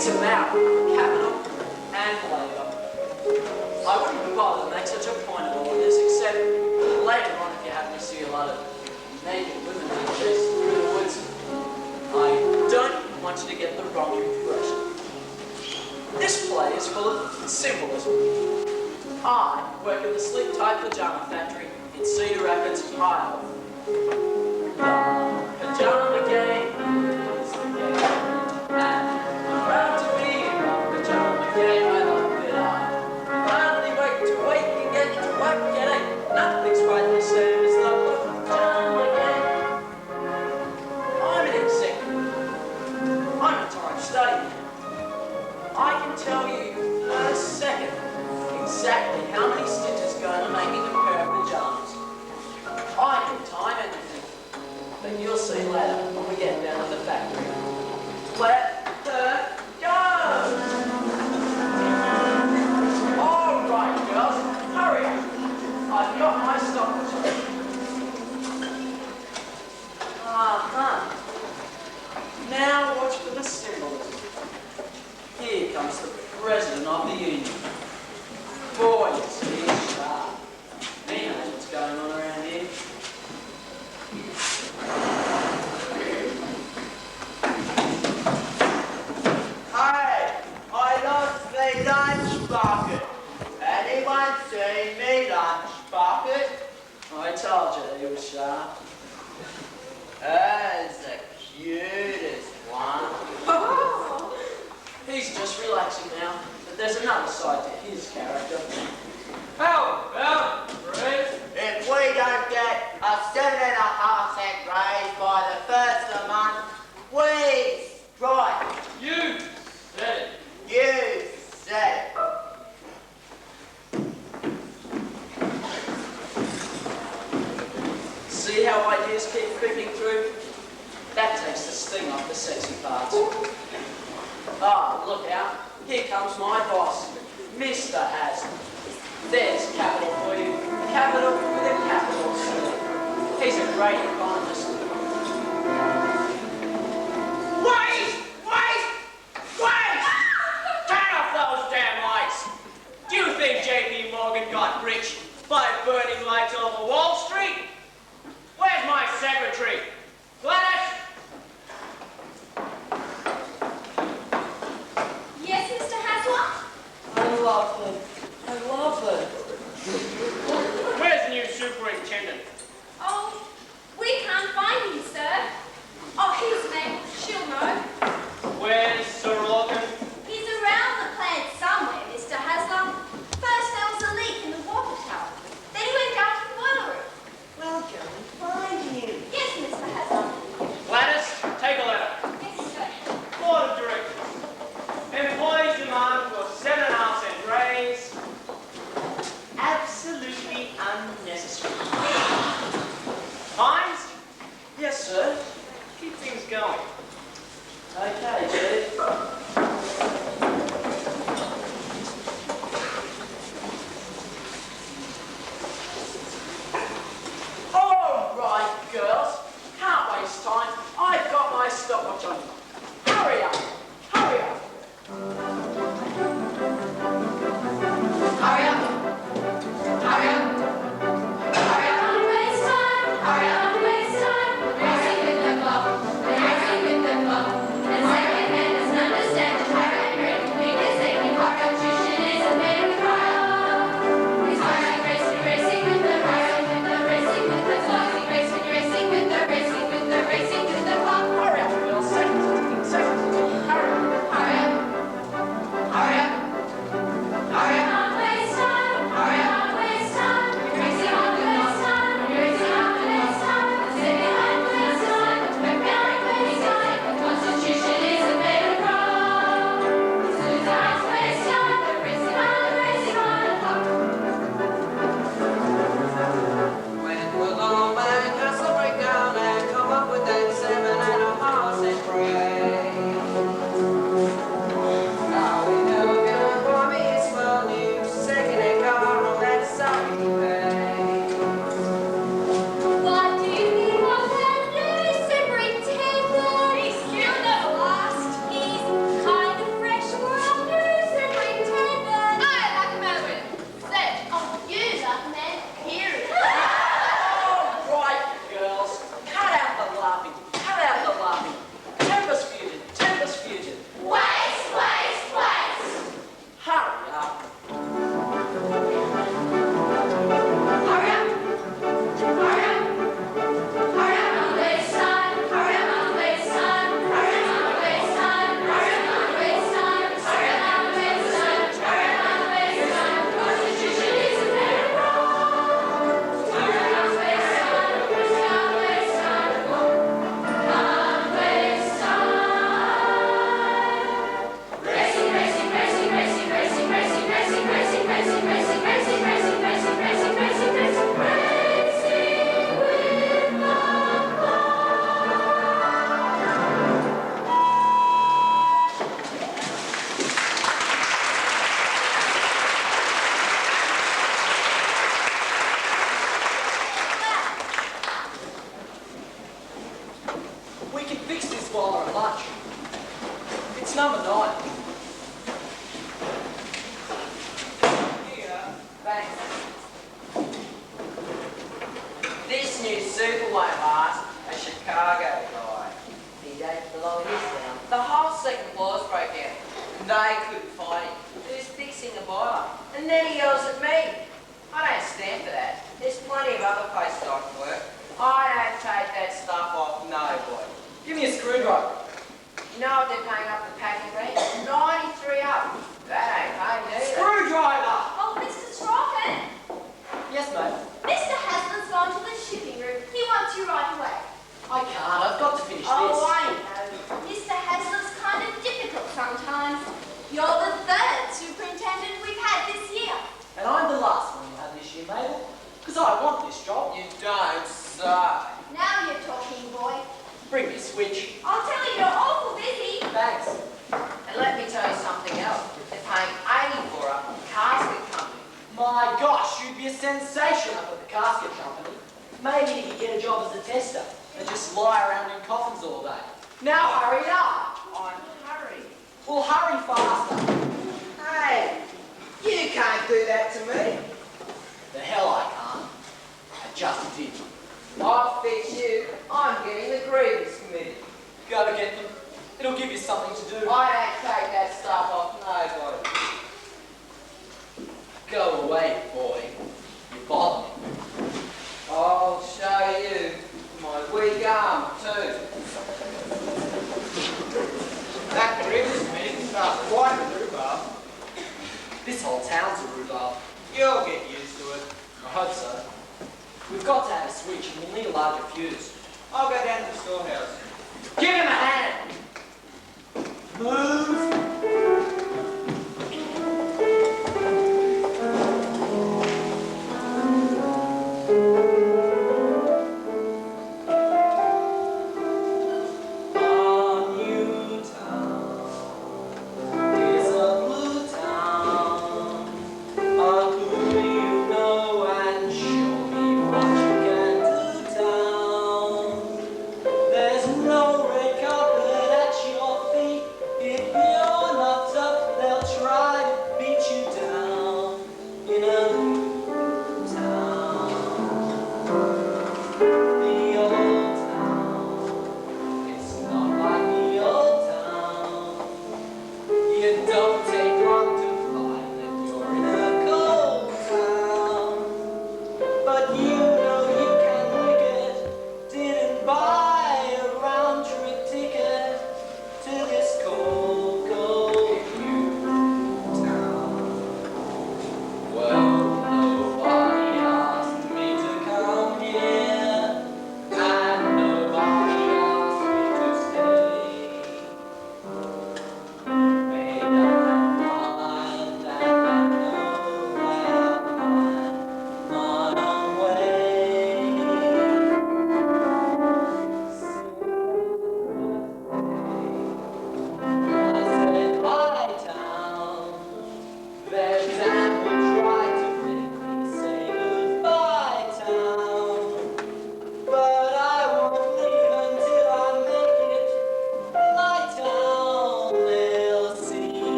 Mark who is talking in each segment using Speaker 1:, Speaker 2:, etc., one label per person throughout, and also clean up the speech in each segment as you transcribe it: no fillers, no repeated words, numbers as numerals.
Speaker 1: It's a mouthful, capital and labour. I wouldn't bother to make such a point of all of this, except later on if you happen to see a lot of naked women being chased through the woods. I don't want you to get the wrong impression. This play is full of symbolism. I work at the sleep-tight pajama factory in Cedar Rapids, Ohio. The pajama game is the game. And I'm proud to be in the pajama game. I love it. I finally wake and get into work, get it. Nothing's quite the same as the pajama game. I'm an executive. I'm a time study man. I can tell you in a second exactly how many stitches go into making a pair of pajamas. I can time anything, but you'll see later when we get down to the factory. Let her go! All right, girls, hurry up. I've got my stopwatch on. Now watch for the symbolism. Here comes the President of the Union. Boy, is he sharp. He knows what's going on around here.
Speaker 2: Hey, I lost my lunch bucket. Anyone seen me lunch bucket?
Speaker 1: I told you he was sharp.
Speaker 2: That's the cutest one.
Speaker 1: He's just relaxing now, but there's another side to his character.
Speaker 3: Well, Bruce.
Speaker 2: If we don't get a 7.5-cent raise by the first of the month, we strike.
Speaker 3: You said it.
Speaker 2: You said it.
Speaker 1: See how ideas keep creeping through? That takes the sting off the sexy parts. Ah, look out. Here comes my boss, Mr. Haslam. There's capital for you. Capital with a capital C. He's a great economist.
Speaker 3: Wait! Turn off those damn lights! Do you think J.P. Morgan got rich by burning lights all over Wall Street? Where's my secretary? Gladys?
Speaker 4: Yes, Mr. Haslam?
Speaker 1: I love her. I love her.
Speaker 3: Where's the new superintendent?
Speaker 4: Oh, we can't find him, sir. Oh, his name, she'll know.
Speaker 3: Where's Sir Logan?
Speaker 4: He's around the plant somewhere, Mr. Haslam. First there was a leak in the water tower. Then he went down to the boiler room.
Speaker 2: Well, go and find him.
Speaker 4: Yes, Mr. Haslam.
Speaker 3: Gladys, take a letter.
Speaker 4: Yes, sir.
Speaker 3: Board of Directors. Employees demand for 7.5-cent raise. Absolutely unnecessary. Hines?
Speaker 1: Yes, sir.
Speaker 3: Keep things going.
Speaker 1: Okay, Chief. All right, girls. Can't waste time. I've got my stopwatch on. Hurry up. Hurry up. Hurry up. Hurry up. Hurry up.
Speaker 4: Don't waste time.
Speaker 1: Hurry up.
Speaker 4: Don't waste time. Racing with the clock. Racing with the clock. And second hand doesn't understand
Speaker 1: It's number 9.
Speaker 3: Here.
Speaker 1: Thanks. This new super won't last. A Chicago guy. He don't belong in this town. The whole second floor's broke down. They couldn't find him. He was fixing the boiler. And then he yells at me. I don't stand for that. There's plenty of other places I can work. I don't take that stuff off nobody.
Speaker 5: Give me a screwdriver.
Speaker 1: You know what they're paying up the packing rent? 93 up. That ain't paying neither.
Speaker 5: Screwdriver!
Speaker 4: Oh, Mr. Strawman,
Speaker 5: Yes, mate.
Speaker 4: Mr. Hasler's gone to the shipping room. He wants you right away.
Speaker 5: I can't. I've got to finish
Speaker 4: Oh,
Speaker 5: this.
Speaker 4: I know. Mr. Hasler's kind of difficult sometimes. You're the third superintendent we've had this year.
Speaker 5: And I'm the last one you have this year, Mabel. Because I want this job.
Speaker 1: You don't say.
Speaker 4: Now you're talking, boy.
Speaker 5: Bring me a switch.
Speaker 4: I'll tell you, you're awful busy.
Speaker 5: Thanks.
Speaker 1: And let me tell you something else. They're paying 80 for a casket company.
Speaker 5: My gosh, you'd be a sensation up at the casket company. Maybe you could get a job as a tester and just lie around in coffins all day. Now hurry up.
Speaker 1: I'm hurrying.
Speaker 5: Well, hurry faster.
Speaker 2: Hey, you can't do that to me.
Speaker 5: The hell I can't. I just did.
Speaker 1: I'll fix you. I'm getting the grievance committee.
Speaker 5: Go to get them. It'll give you something to do.
Speaker 1: I don't take that stuff off nobody.
Speaker 5: Go away, boy. You bother me.
Speaker 1: I'll show you my weak arm too.
Speaker 3: That grievance committee starts quite a rhubarb.
Speaker 5: This whole town's a rhubarb.
Speaker 3: You'll get used to it.
Speaker 5: I hope so. We've got to have a switch and we'll need a larger fuse.
Speaker 3: I'll go down to the storehouse.
Speaker 5: Give him a hand! Move!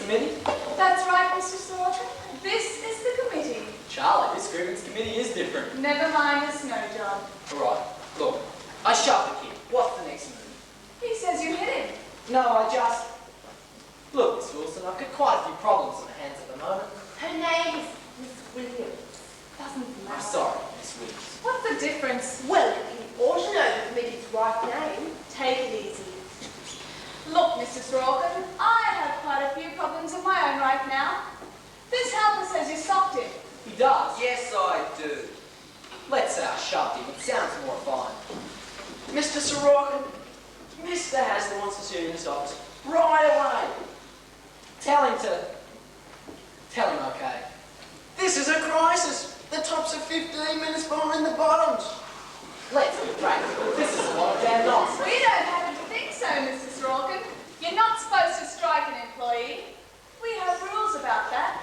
Speaker 5: committee?
Speaker 6: That's right, Mr. Slaughter. This is the committee.
Speaker 5: Charlie, this grievance committee is different.
Speaker 6: Never mind the snow job.
Speaker 5: Alright, look, I shoved the kid. What's the next move?
Speaker 6: He says you hit him.
Speaker 5: No, I just... Look, Miss Wilson, I've got quite a few problems on my hands at the moment.
Speaker 4: Her name is Miss Williams.
Speaker 6: Doesn't
Speaker 5: I'm
Speaker 6: matter.
Speaker 5: sorry, Miss Williams.
Speaker 6: What's the difference?
Speaker 4: Well, you ought to know the committee's right name. Take it easy.
Speaker 6: Look, Mr. Sorokin, I have quite a few problems of my own right now. This helper says you socked him.
Speaker 5: He does.
Speaker 2: Yes, I do.
Speaker 5: Let's say I shoved him. It sounds more refined.
Speaker 3: Mr. Sorokin, Mr. Hasler wants to see you in his office right away.
Speaker 5: Tell him, okay?
Speaker 3: This is a crisis. The tops are 15 minutes behind the bottoms.
Speaker 5: Let's be practical. This is a lot of damn nonsense.
Speaker 6: We don't happen to think so, Mr. Sorokin. You're not supposed to strike an employee. We have rules about that.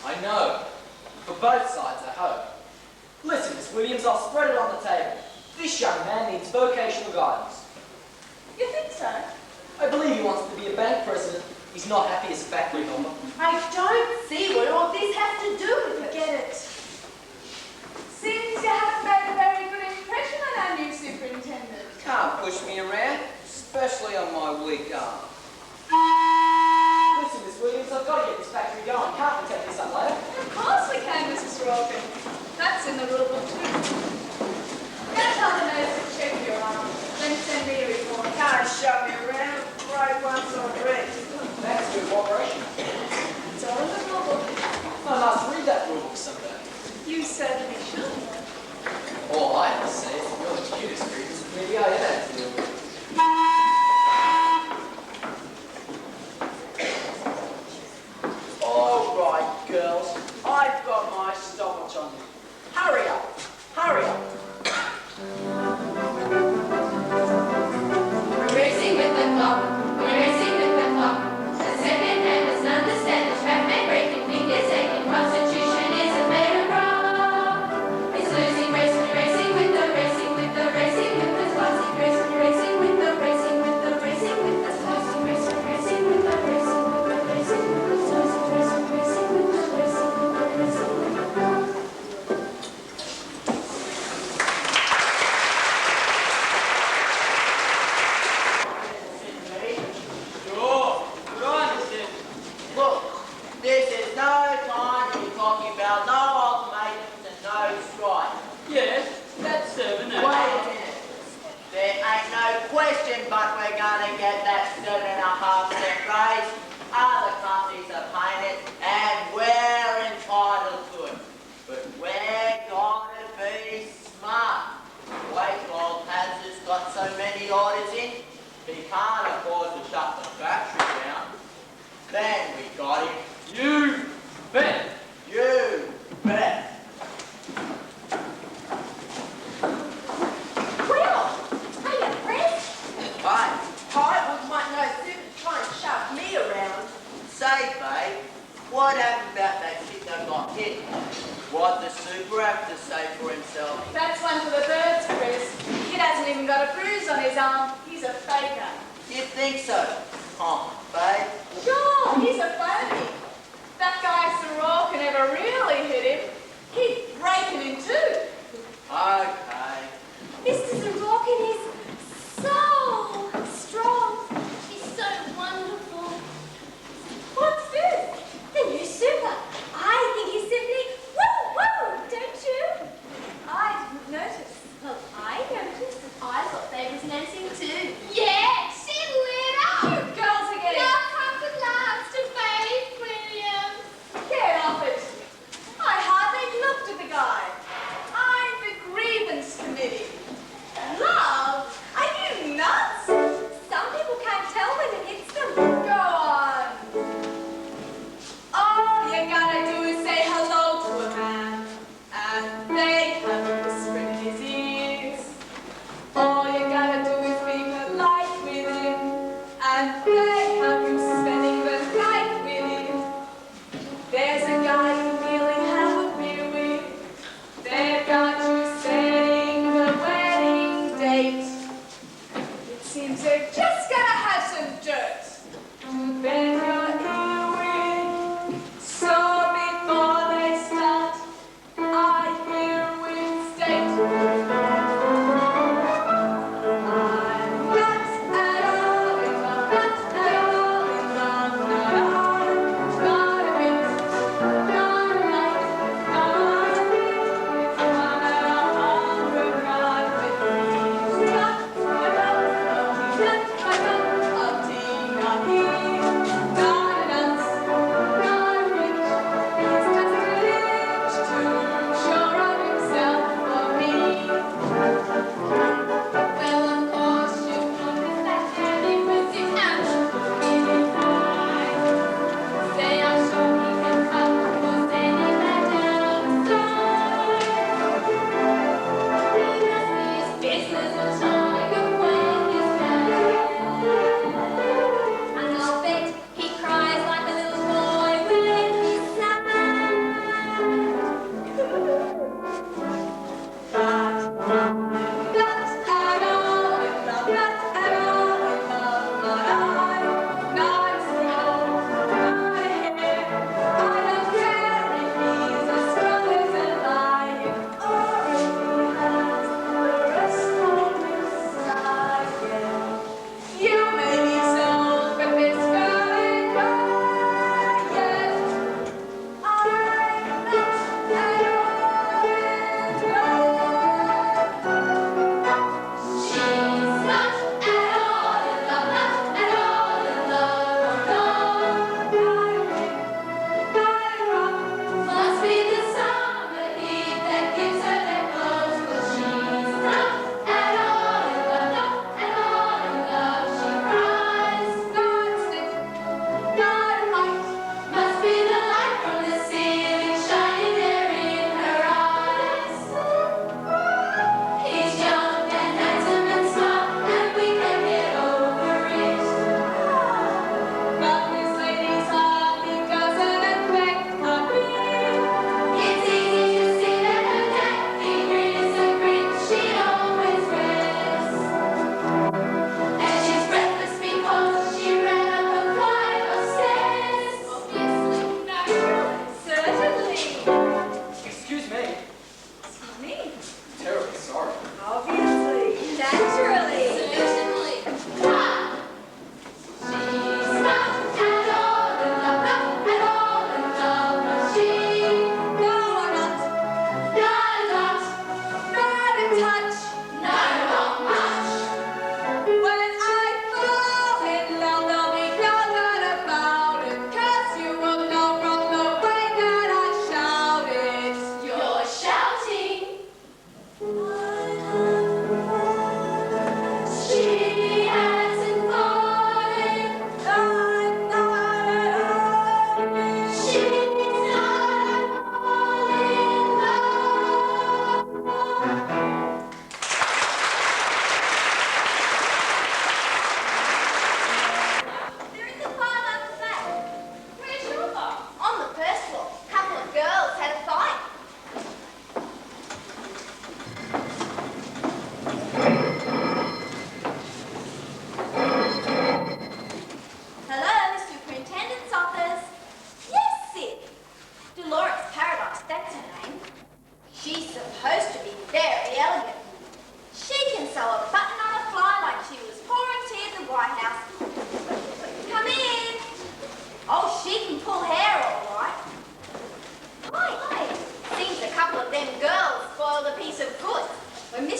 Speaker 5: I know. For both sides, I hope. Listen, Miss Williams, I'll spread it on the table. This young man needs vocational guidance.
Speaker 6: You think so?
Speaker 5: I believe he wants to be a bank president. He's not happy as a factory helper.
Speaker 4: I don't see what all this has to do with it.
Speaker 6: Get it. Seems you haven't made a very good impression on our new superintendent.
Speaker 3: Can't push me around, especially on my weak arm.
Speaker 5: Listen, Miss Williams, I've got to get this factory going. Can't we take this up later?
Speaker 6: Of course we can, Mrs. Sorokin. That's in the rule book too. Go tell the nurse to check your arm, then send me a report.
Speaker 3: Can't shove me around, break once already.
Speaker 5: Thanks for your cooperation.
Speaker 6: It's all in the rule book.
Speaker 5: I must read that rule book someday.
Speaker 6: You certainly should.
Speaker 5: All I have to say is that you're the cutest grievance committee I ever had to deal with.
Speaker 3: All right, girls. I've got my stopwatch on you. Hurry up. Hurry up.
Speaker 7: We're racing with the clock. We're racing with the clock. The second hand doesn't understand the track may break and fingers aching. Constitution isn't made of rock. It's losing, racing, racing with the racing with the racing with the classic racing, racing with the racing with the racing with the classic racing, racing with the racing with the racing with the classic racing, racing with the racing with the racing with the
Speaker 3: Sure. Good on, Mr.
Speaker 2: Look, this is no time to be talking about no ultimatums and no strike.
Speaker 3: Yes, that's 7
Speaker 2: Wait a minute. There ain't no question but we're gonna get that 7.5 cent raise. Other companies are paying it and we're entitled to it. But we're gonna be smart. Wakefield has just got so many orders in, he can't afford to shut the factory down. Then we got him.
Speaker 3: You bet.
Speaker 2: You bet.
Speaker 4: Well, are you impressed?
Speaker 2: I
Speaker 4: wouldn't want no super try and shove me around.
Speaker 2: say, babe, what happened about that kid that got hit? What the super have to say for himself?
Speaker 6: That's one for the birds, Chris. Kid hasn't even got a bruise on his arm. He's a faker.
Speaker 2: You think so? Oh, babe.
Speaker 6: Sure, he's a phony. That guy Sorokin never really hit him. He'd break him in two.
Speaker 2: Okay.
Speaker 4: Mr. Sorokin is so strong. He's so wonderful. What's this? The new super. I think he's simply woo-woo, don't you?
Speaker 6: I didn't notice.
Speaker 4: Well, I noticed. I thought they was noticing too.
Speaker 7: Yeah, she lit up.
Speaker 6: You girls are getting...
Speaker 7: Now come to last, babe.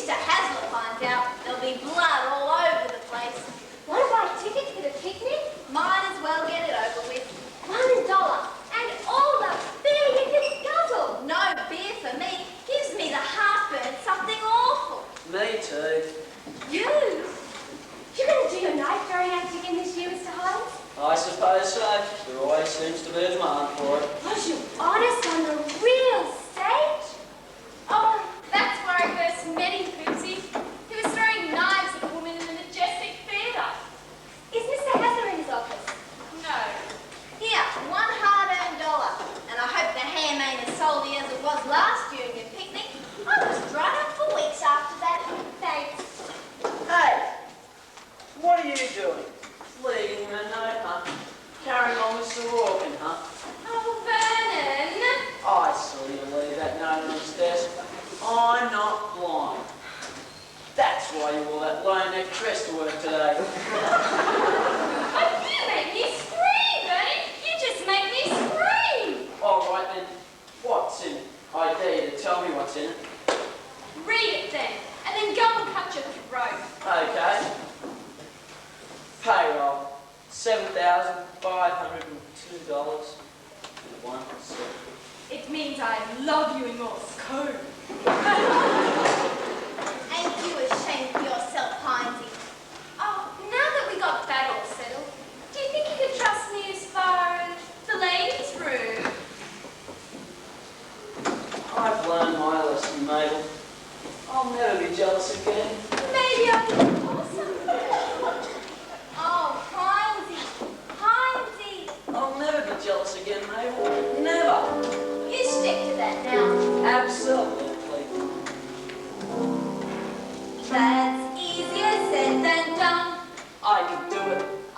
Speaker 4: Mr. Hazlitt finds out, there'll be blood all over the place. Want to buy tickets for the picnic? Might as well get it over with. $1 and all the beer you can guzzle. No beer for me. Gives me the heartburn, something awful.
Speaker 1: Me too.
Speaker 4: You? You're going to do your night ferry act again this year, Mr. Hines?
Speaker 1: I suppose so. There always seems to be a demand for it.
Speaker 4: Was you honest on the real stage?
Speaker 6: Oh, that's where I first met him, PBC. He was throwing knives at a woman in the Majestic Theatre.
Speaker 4: Is Mr. Hazlitt in his office?
Speaker 6: No.
Speaker 4: Here, $1 hard-earned dollar. And I hope the ham ain't as salty as it was last year in your picnic. I was dried up for weeks after that. Thanks.
Speaker 1: Hey! What are you doing? Leaving him a note, huh? Carrying on with Sir Rawkin, huh?
Speaker 6: Oh, Vernon.
Speaker 1: I saw you leave that note on his desk. I'm not blind. That's why you wore that low-neck dress to work today.
Speaker 6: Oh, you make me scream, Vernon. You just make me scream.
Speaker 1: All right then, what's in it? I dare you to tell me what's in it.
Speaker 6: Read it then, and then go and cut your throat.
Speaker 1: Okay. Payroll, $7,502.
Speaker 6: It means I love you in Morse code.
Speaker 4: Ain't you ashamed of yourself, Hinesy?
Speaker 6: Oh, now that we got that all settled, do you think you could trust me as far as the ladies' room?
Speaker 1: I've learned my lesson, Mabel. I'll never be jealous again.
Speaker 6: Maybe I can also.
Speaker 4: Oh, Hinesy.
Speaker 1: I'll never be jealous again, Mabel. Never.
Speaker 4: You stick to that now.
Speaker 1: Absolutely.
Speaker 4: That's easier said than done.
Speaker 1: I can do it.
Speaker 4: I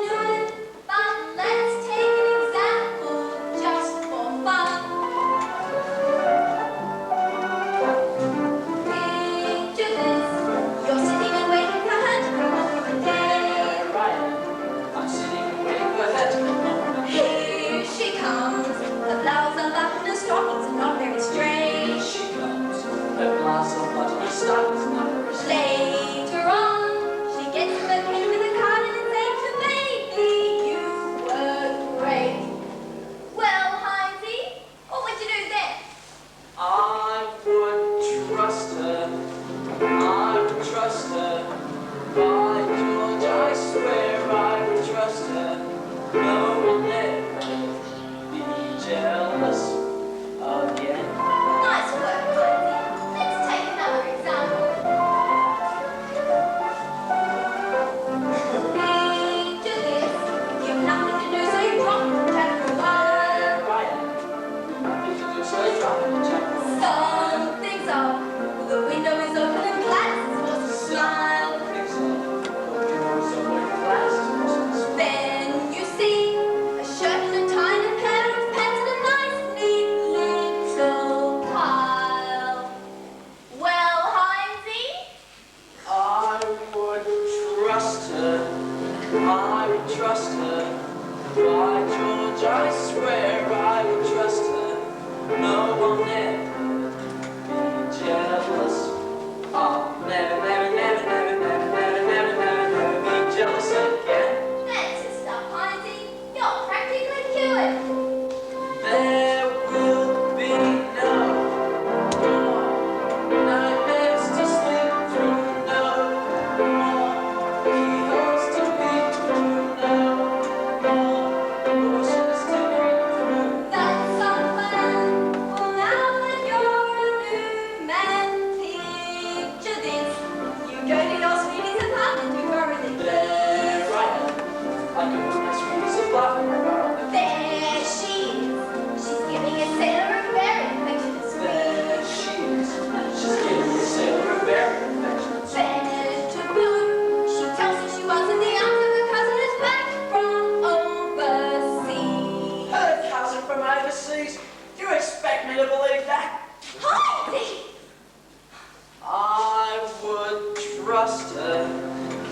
Speaker 4: knew it, but let's take an example just for fun. Picture this, you're sitting and waiting for her to come home from the day.
Speaker 1: Right. I'm sitting and waiting for her to come home.
Speaker 4: Here she comes, her blouse unbuttoned, her stockings are not very straight.
Speaker 1: Here she comes. Her glass of butter, her stockings not very straight.
Speaker 4: Later on, she gets to her pen with a card and it says to baby, you were great. Well, Hinesy, what would you do then?
Speaker 1: I would trust her. I would trust her. By George, I swear I would trust her. No one ever be jealous again.
Speaker 4: Nice work, Hinesy. Let's take another example. Picture this, you've nothing to do, so you drop and chat for a while.
Speaker 1: Right. Nothing to do, so I drop it and check.
Speaker 4: Something's up, the window is open and glass is supposed to smile. Then you see a shirt and a tie and a pair of pants and a nice neat little pile. Well, Hinesy,
Speaker 1: I would trust her. I would trust her. By George, I swear I would trust her. No one ever be jealous. I'll never, never, never, never, never, never, never, never, never be jealous again.
Speaker 4: that's the stuff, Hinesy. You're practically cured.
Speaker 1: There will be no more nightmares to sleep through, no more keyholes to beat through, no more voices to read through.
Speaker 4: That's some plan. Well, now that you're a new man, picture this. You go to your sweetie's apartment to borrow the keys.
Speaker 1: There I am. I can put my sweeties a fluff in my bar.
Speaker 4: There she is. She's giving a sailor a very affectionate
Speaker 1: There
Speaker 4: squeeze.
Speaker 1: she is. She's giving the sailor a very affectionate squeeze.
Speaker 4: Better to blue. She tells her she was in the arms of her cousin who's back from overseas.
Speaker 1: Her cousin from overseas? Do you expect me to believe that?
Speaker 4: Hinesy!
Speaker 1: I would trust her.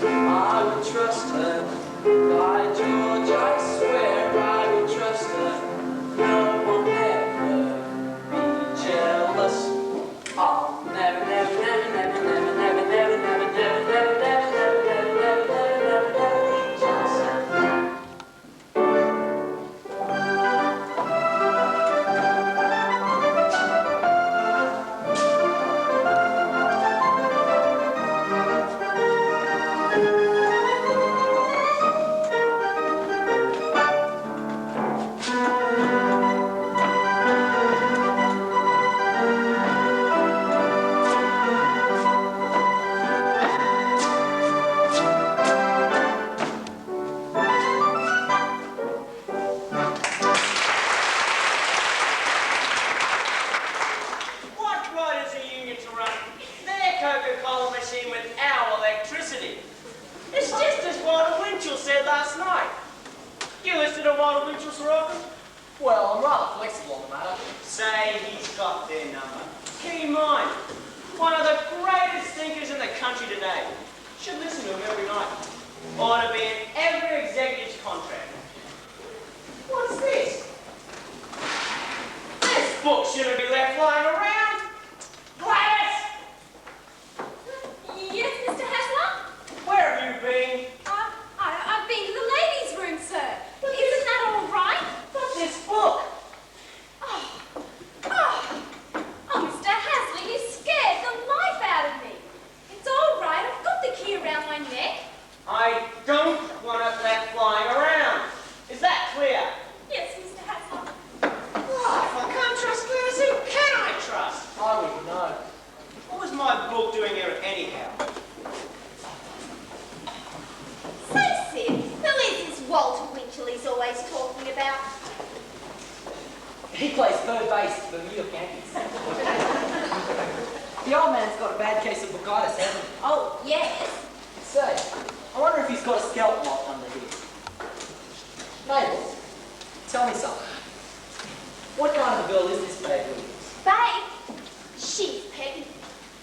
Speaker 1: I would trust her. By George, I swear I would trust her. No one ever be jealous. I'll never, never, never, never, never
Speaker 3: got their number. Keep in mind, one of the greatest thinkers in the country today. Should listen to him every night. Ought to be in every executive's contract. What's this? This book shouldn't be left flying around. Gladys!
Speaker 4: Yes, Mr. Hasler?
Speaker 3: Where have you been?
Speaker 4: I've been to the ladies' room, sir. Isn't that all right?
Speaker 3: What's this book?
Speaker 4: Oh, Mr. Hasler, you scared the life out of me. It's all right. I've got the key around my neck.
Speaker 3: I don't want it left flying around. Is that clear?
Speaker 4: Yes, Mr. Hasler.
Speaker 3: Oh, if I can't trust Gladys, who can I trust?
Speaker 5: I wouldn't know.
Speaker 3: What was my book doing here anyhow?
Speaker 4: Say, Sid, who is this Walter Winchell he's always talking about?
Speaker 5: He plays third base for the New York Yankees. The old man's got a bad case of bronchitis, hasn't he?
Speaker 4: Oh, yes.
Speaker 5: Say, I wonder if he's got a scalp lock under here. Mabel, tell me something. What kind of a girl is this babe Williams?
Speaker 4: Babe, she's Peggy.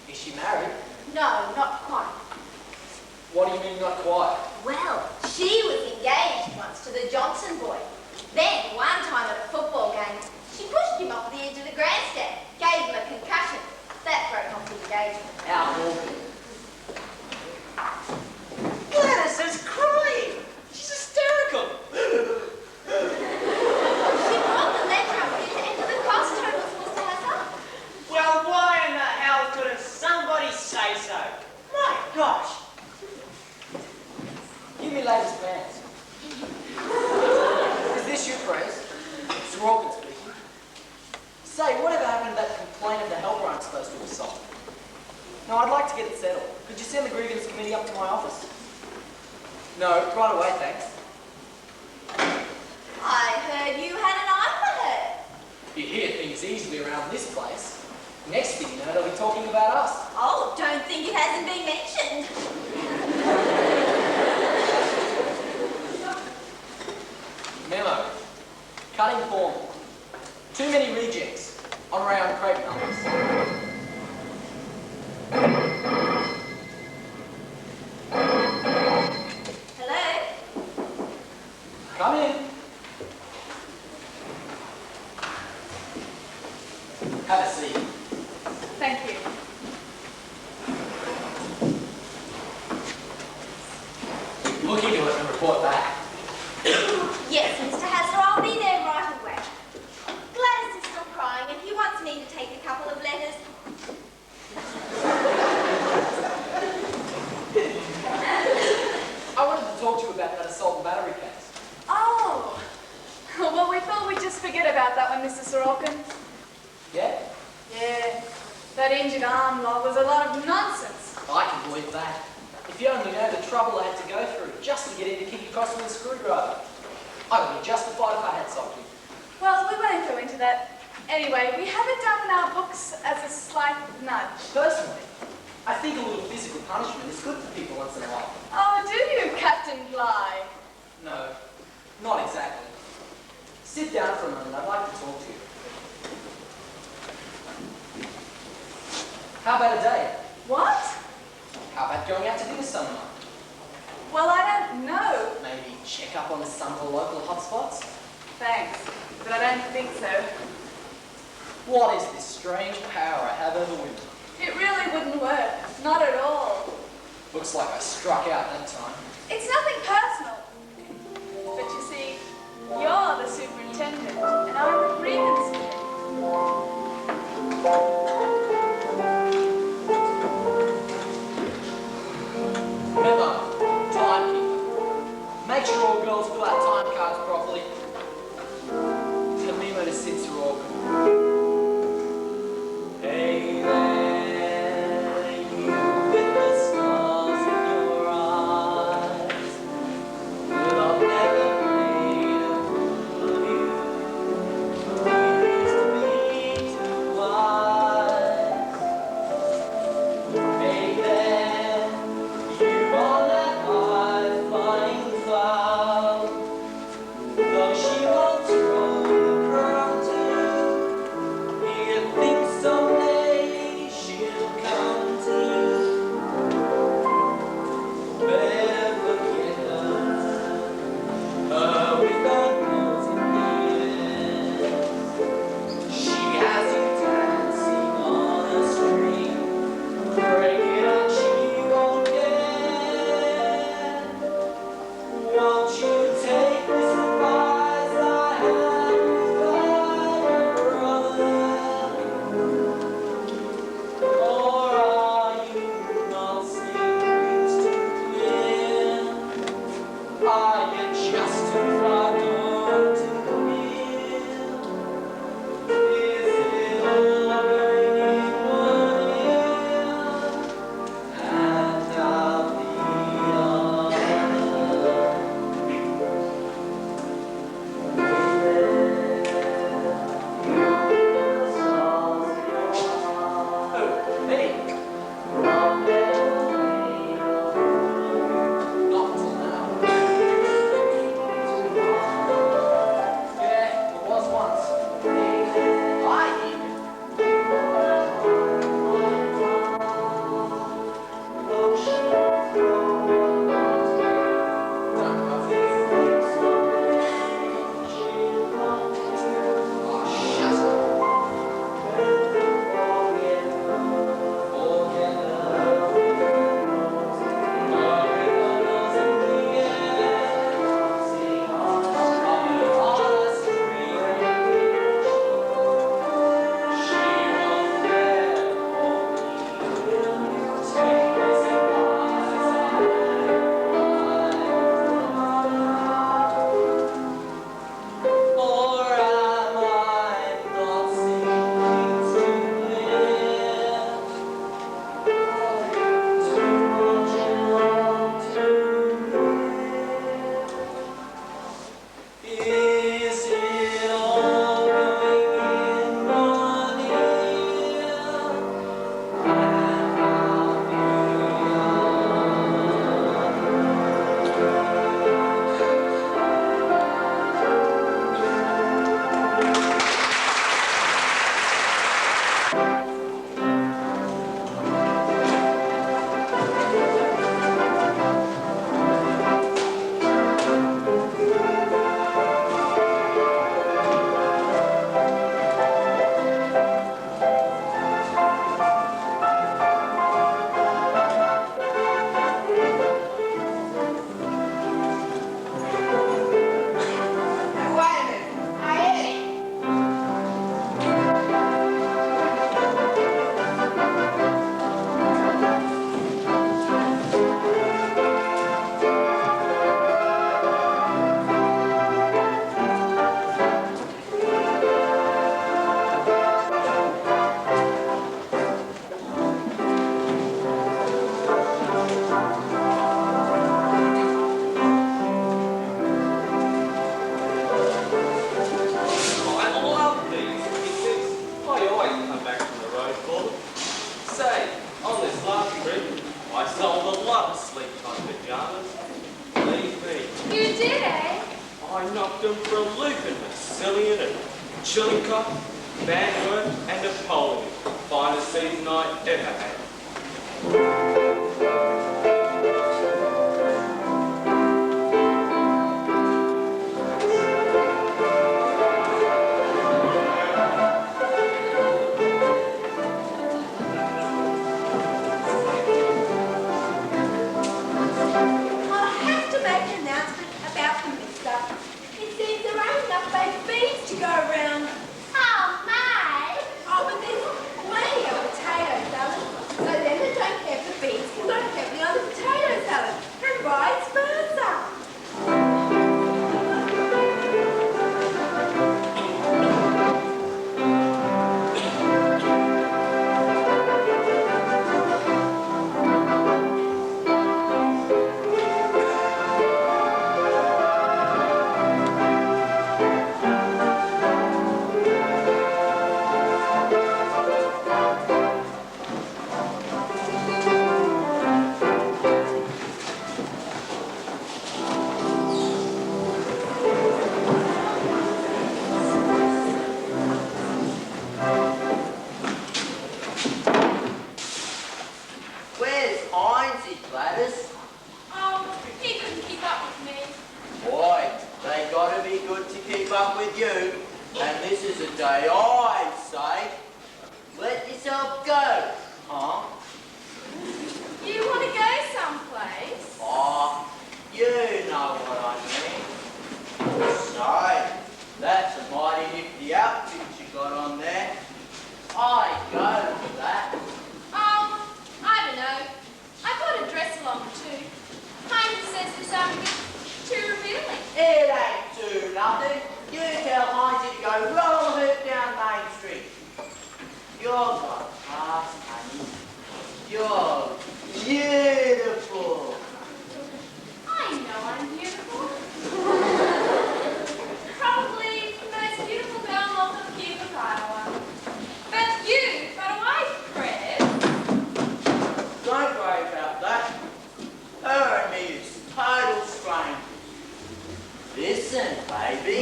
Speaker 5: Is she married?
Speaker 4: No, not quite.
Speaker 5: What do you mean not quite?
Speaker 4: Well, she was engaged once to the Johnson boy. Then, one time at a football game, she pushed him off the edge of the grandstand, gave him a concussion. That broke off the engagement.
Speaker 5: How awful.
Speaker 3: Gladys is crying. She's hysterical.
Speaker 4: She brought the letter up here to enter the cost totals, Mr. Hasler.
Speaker 3: Well, why in the hell couldn't somebody say so? My gosh.
Speaker 5: Give me latest plans. Is this you, Grace? It's Robin speaking. Say, whatever happened to that complaint of the helper I'm supposed to have solved? No, I'd like to get it settled. Could you send the grievance committee up to my office? No, right away, thanks.
Speaker 4: I heard you had an eye for her.
Speaker 5: You hear things easily around this place. Next thing you know, they'll be talking about us.
Speaker 4: Oh, don't think it hasn't been mentioned.
Speaker 5: Memo. Cutting form. Too many rejects. On around crate numbers.
Speaker 4: Hello?
Speaker 5: Come in. Have a seat.
Speaker 6: Thank you.
Speaker 5: Look into it and report back.
Speaker 4: Yes, Mr. Hasler, I'll be there right away. Gladys is still crying and he wants me to take a couple of letters.
Speaker 5: I wanted to talk to you about that assault and battery case.
Speaker 6: Oh. Well, we thought we'd just forget about that one, Mr. Sorokin.
Speaker 5: Yeah?
Speaker 6: Yeah. That injured arm lot was a lot of nonsense.
Speaker 5: I can believe that. If you only know the trouble I had to go through just to get in to kick across with a screwdriver. I would be justified if I had something.
Speaker 6: Well, we won't go into that. Anyway, we have it down in our books as a slight nudge.
Speaker 5: Personally, I think a little physical punishment is good for people once in a while.
Speaker 6: Oh, do you, Captain Bligh?
Speaker 5: No, not exactly. Sit down for a moment, I'd like to talk to you. How about a date?
Speaker 6: What?
Speaker 5: How about going out to dinner somewhere?
Speaker 6: Well, I don't know.
Speaker 5: Maybe check up on some of the local hotspots?
Speaker 6: Thanks, but I don't think so.
Speaker 5: What is this strange power I have over women?
Speaker 6: It really wouldn't work. Not at all.
Speaker 5: Looks like I struck out that time.
Speaker 6: It's nothing personal. But you see, you're the superintendent, and I'm the grievance committee.
Speaker 5: Remember, timekeeper. Make sure all girls fill out time cards properly. To Mimo to Censor Organ. Hey there, you with the stars in your eyes. But I've never made a fool of you.
Speaker 8: chili cup, bandworm, and Napoleon. Finest season I ever had.
Speaker 9: I have to make an announcement about the mixer. It seems there ain't enough baked beans to go around.
Speaker 4: Oh, May!
Speaker 9: Oh, but there's plenty of potato salad. So then they don't have the beans can go heavily on the potato salad. And vice versa.
Speaker 2: Where's Heinzie, Gladys?
Speaker 6: Oh, he couldn't keep up with me.
Speaker 2: Boy, they gotta be good to keep up with you. And this is a day I say, let yourself go, huh?
Speaker 6: You want to go someplace?
Speaker 2: Oh, you know what I mean. So, that's a mighty nifty outfit you got on there. I'd go for that.
Speaker 6: Oh, I don't know. I got a dress along too. Heinz says this outfit too revealing.
Speaker 2: It ain't too nothing. You tell Heinzie to go roll her down Main Street. You're got class, honey. You're beautiful.
Speaker 6: I know I'm beautiful. Probably the most beautiful girl north of Cuba, Iowa. But you got away, Fred.
Speaker 2: Don't worry about that. Her and me is total strangers. Listen, baby.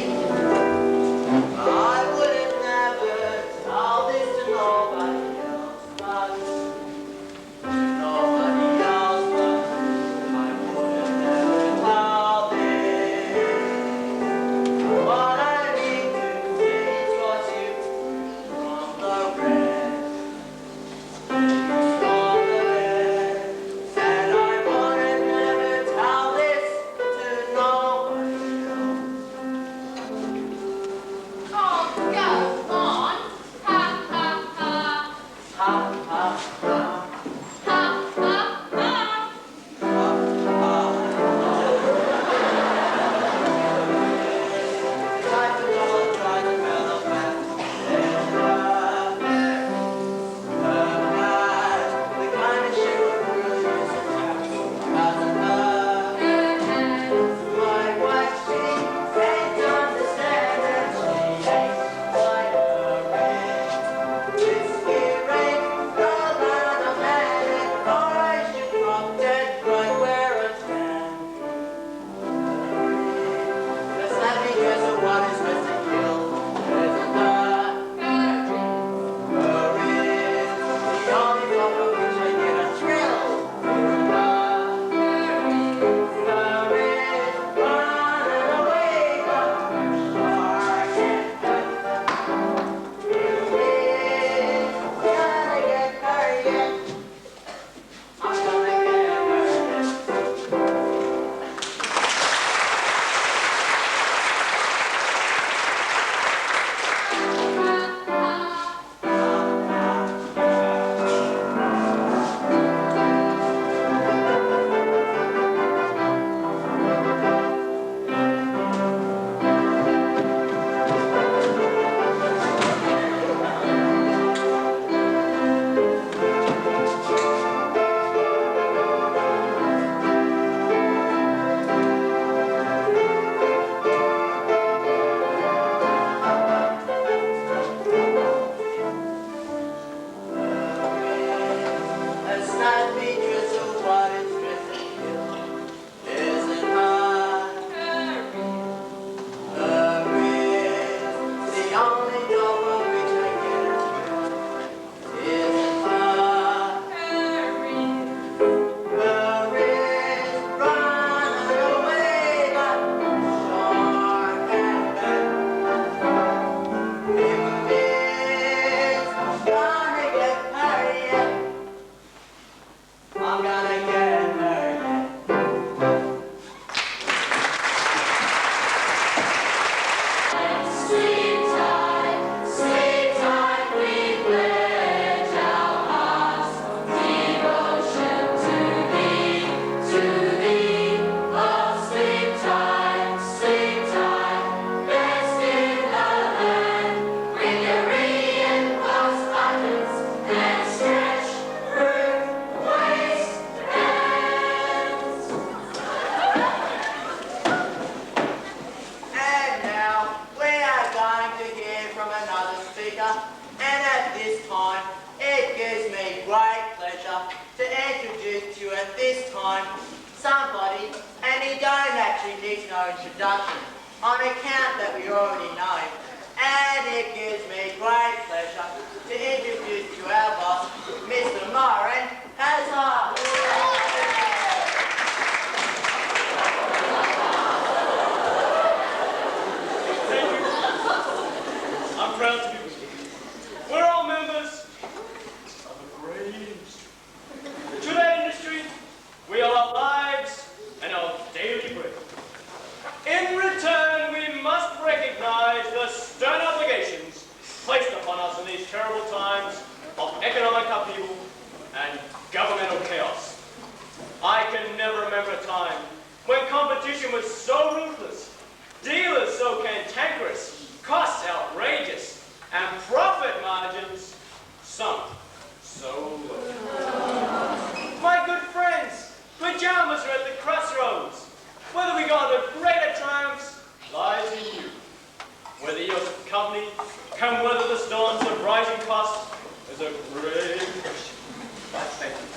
Speaker 2: I wouldn't never tell this to nobody. Speaker, and at this time, it gives me great pleasure to introduce to you at this time somebody, and he don't actually need no introduction on account that we already know. And it gives me great pleasure to introduce to our boss, Mr. Myron Hazard.
Speaker 3: Thank you. I'm proud to be with you. We're all members of a great industry. To that industry, we owe our lives and our daily bread. In return, we must recognize the stern obligations placed upon us in these terrible times of economic upheaval and governmental chaos. I can never remember a time when competition was so ruthless, dealers so cantankerous, costs outrageous, and profit margins sunk so low. My good friends, pajamas are at the crossroads. Whether we go on to greater triumphs lies in you. Whether your company can weather the storms of rising costs is a great question. Thank you.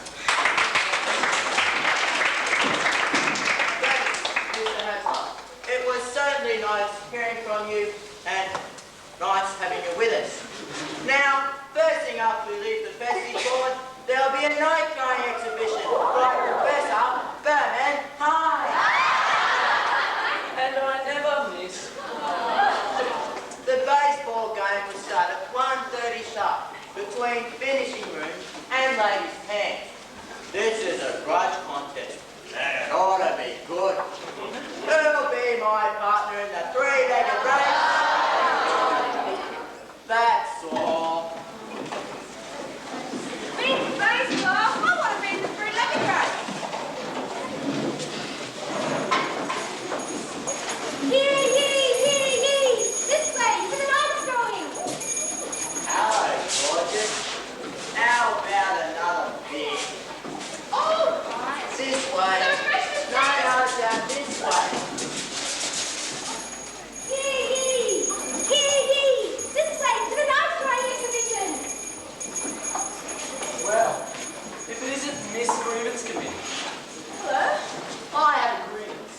Speaker 2: Thanks, Mr. Hazard. It was certainly nice hearing from you and nice having you with us. Now, first thing after we leave the festive board, there'll be a night-going exhibition by Professor Vernon High.
Speaker 1: And I never miss.
Speaker 2: The baseball game will start at 1:30 sharp between finishing room and ladies' pants. This is a grudge contest, and it ought to be good. Who'll be my partner in the three-legged race? That's all.
Speaker 9: Beat baseball? I want to be in the three-legged race.
Speaker 4: Yee, yee, yee, yee! This way, to the night's going!
Speaker 2: Hello, gorgeous. How about another beer?
Speaker 9: All right.
Speaker 2: This way.
Speaker 9: The refreshments
Speaker 2: No, down this way.
Speaker 4: Yee, yee! Yee, yee! This way, to the night's going exhibition!
Speaker 5: Well, if it isn't Miss Grievance Committee.
Speaker 9: Hello.
Speaker 5: I have a grievance.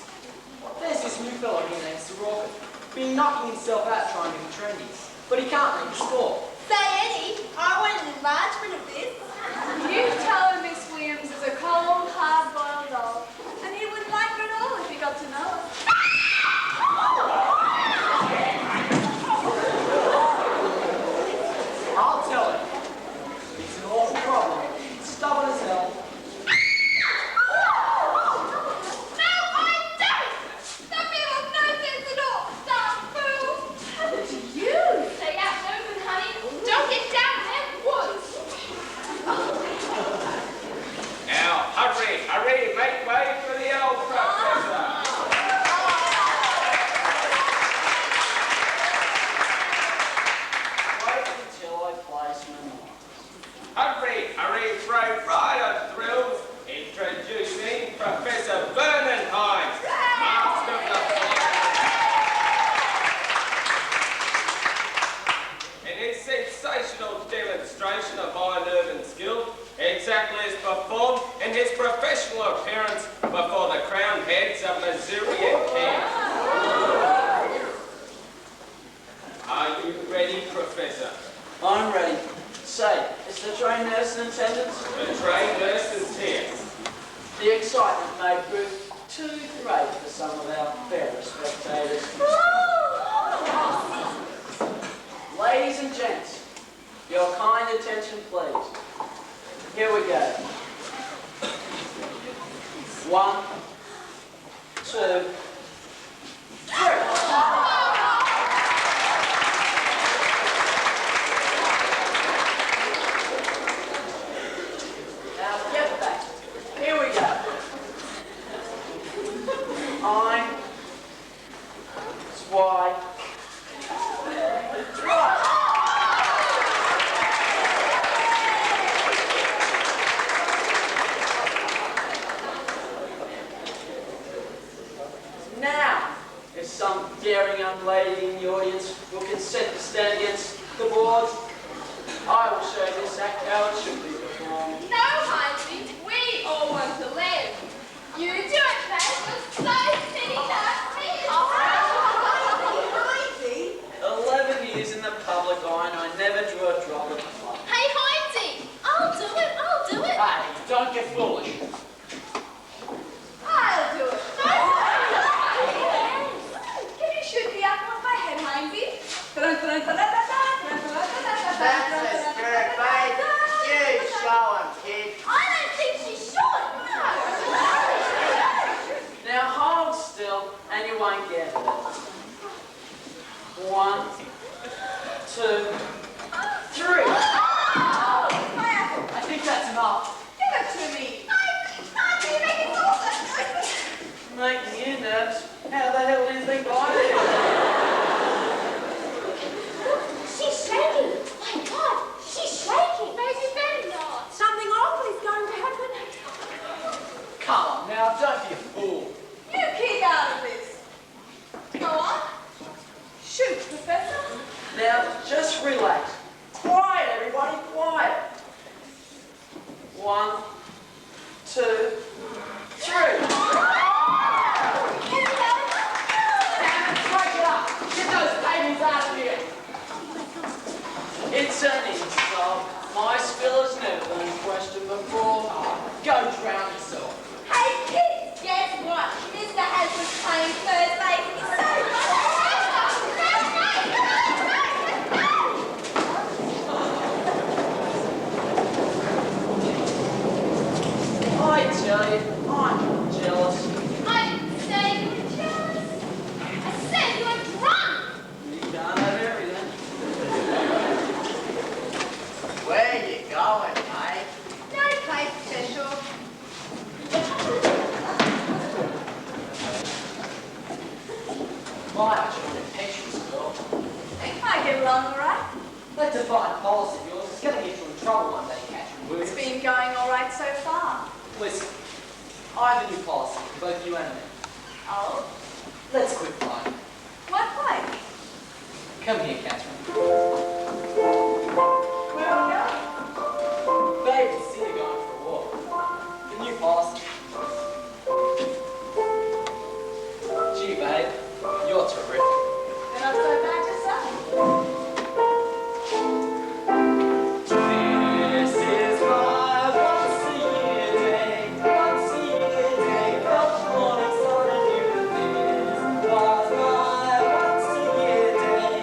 Speaker 5: There's this new fellow here named Sorokin. Been knocking himself out trying to be trendy, but he can't make the score.
Speaker 9: Say, Eddie, I want an enlargement of this. You tell him Miss Williams is a cold, hard-boiled doll, and he wouldn't like her at all if he got to know her.
Speaker 5: I'll tell him. It's an awful problem. Stubborn as hell.
Speaker 9: No, I don't! That man has no sense at all, darn fool! How did you? Stay out and open, honey. Don't get down there once.
Speaker 8: Now, hurry, hurry, make way for the old professor.
Speaker 5: Wait until I place my mark.
Speaker 8: Hurry, hurry, throw right on through. Introducing Professor Vernon Hines, Master of the Fire. In his sensational demonstration of high nerve and skill, exactly as performed in his professional appearance before the crowned heads of Missouri and Kansas. Are you ready, Professor?
Speaker 5: I'm ready. Say, is the trained nurse in attendance?
Speaker 8: The trained nurse is here.
Speaker 5: The excitement may prove too great for some of our fairer spectators. Ladies and gents, your kind attention please. Here we go. 1, 2, 3. Now get back. Here we go. I, Y, right. Now, if some
Speaker 1: The boards. I will show this act how it should be performed.
Speaker 9: No, Heinzie, we all want to live. You do it, babe. You're so silly, not me.
Speaker 1: 11 years in the public eye and I never drew a drop of blood.
Speaker 9: Hey, Heinzie, I'll do it.
Speaker 1: Hey, don't get foolish.
Speaker 6: I'll do it. Can you shoot me up on my head, Heinzie?
Speaker 2: That's the spirit, babe. You show him, kid.
Speaker 9: I don't think she should. No.
Speaker 1: Now hold still and you won't get it. 1, 2, 3.
Speaker 6: My apple.
Speaker 1: I think that's enough.
Speaker 6: Give it to me.
Speaker 9: Heinzie, make it awesome.
Speaker 1: Making you nervous. How the hell do you think I did?
Speaker 4: She's shaking. My God, she's shaking.
Speaker 9: Maybe better not.
Speaker 4: Something awful is going to happen.
Speaker 1: Come on now, don't be a fool.
Speaker 6: You keep out of this. Go on. Shoot, Professor.
Speaker 1: Now, just relax. Quiet, everybody, quiet. 1, 2, 3. Break it up. Get those babies out of here. It's an insult. My skill has never been questioned before. Go drown yourself.
Speaker 4: Hey, kids, guess what? Mr. has was playing first base. He's so
Speaker 1: I tell you, I'm jealous.
Speaker 9: I didn't say you were jealous. I said you were drunk.
Speaker 1: You can't have everything.
Speaker 2: Where you going, mate?
Speaker 6: No place special.
Speaker 1: Why aren't you in a pension school?
Speaker 6: Think I get along all right.
Speaker 1: That defiant policy of yours is going to get you in trouble one day, Catherine Williams.
Speaker 6: It's been going all right so far.
Speaker 1: Listen, I have a new policy for both you and me.
Speaker 6: Oh?
Speaker 1: Let's quit fighting.
Speaker 6: What way?
Speaker 1: Come here, Catherine.
Speaker 6: Where are we going?
Speaker 1: Babe and Sid are going for a walk. The new policy. Gee, babe, you're terrific.
Speaker 6: They're not so bad yourself.
Speaker 1: This is my once-a-year day, felt morning sun and you. This was my once-a-year day,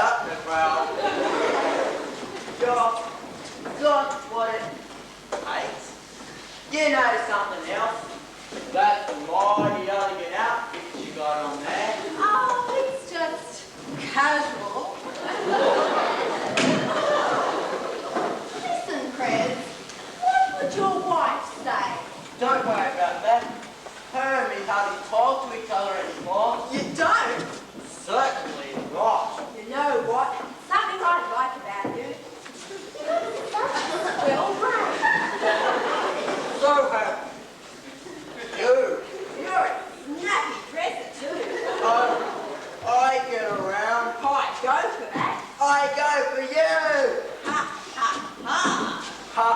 Speaker 2: out the crowd. You're not what it takes. You know something else? That's the mighty elegant outfit you got on there.
Speaker 6: Oh, it's just casual. Listen, Chris, what would your wife say?
Speaker 2: Don't worry about that. Her and me hardly talk to each other anymore.
Speaker 6: You don't?
Speaker 2: Certainly not.
Speaker 6: You know what? Something I like about you. Well, right.
Speaker 2: So happy. You.
Speaker 6: You're a snappy dresser, too.
Speaker 2: Oh, I get around.
Speaker 6: I go for that.
Speaker 2: I go for you.
Speaker 6: Ha, ha, ha.
Speaker 2: Ha,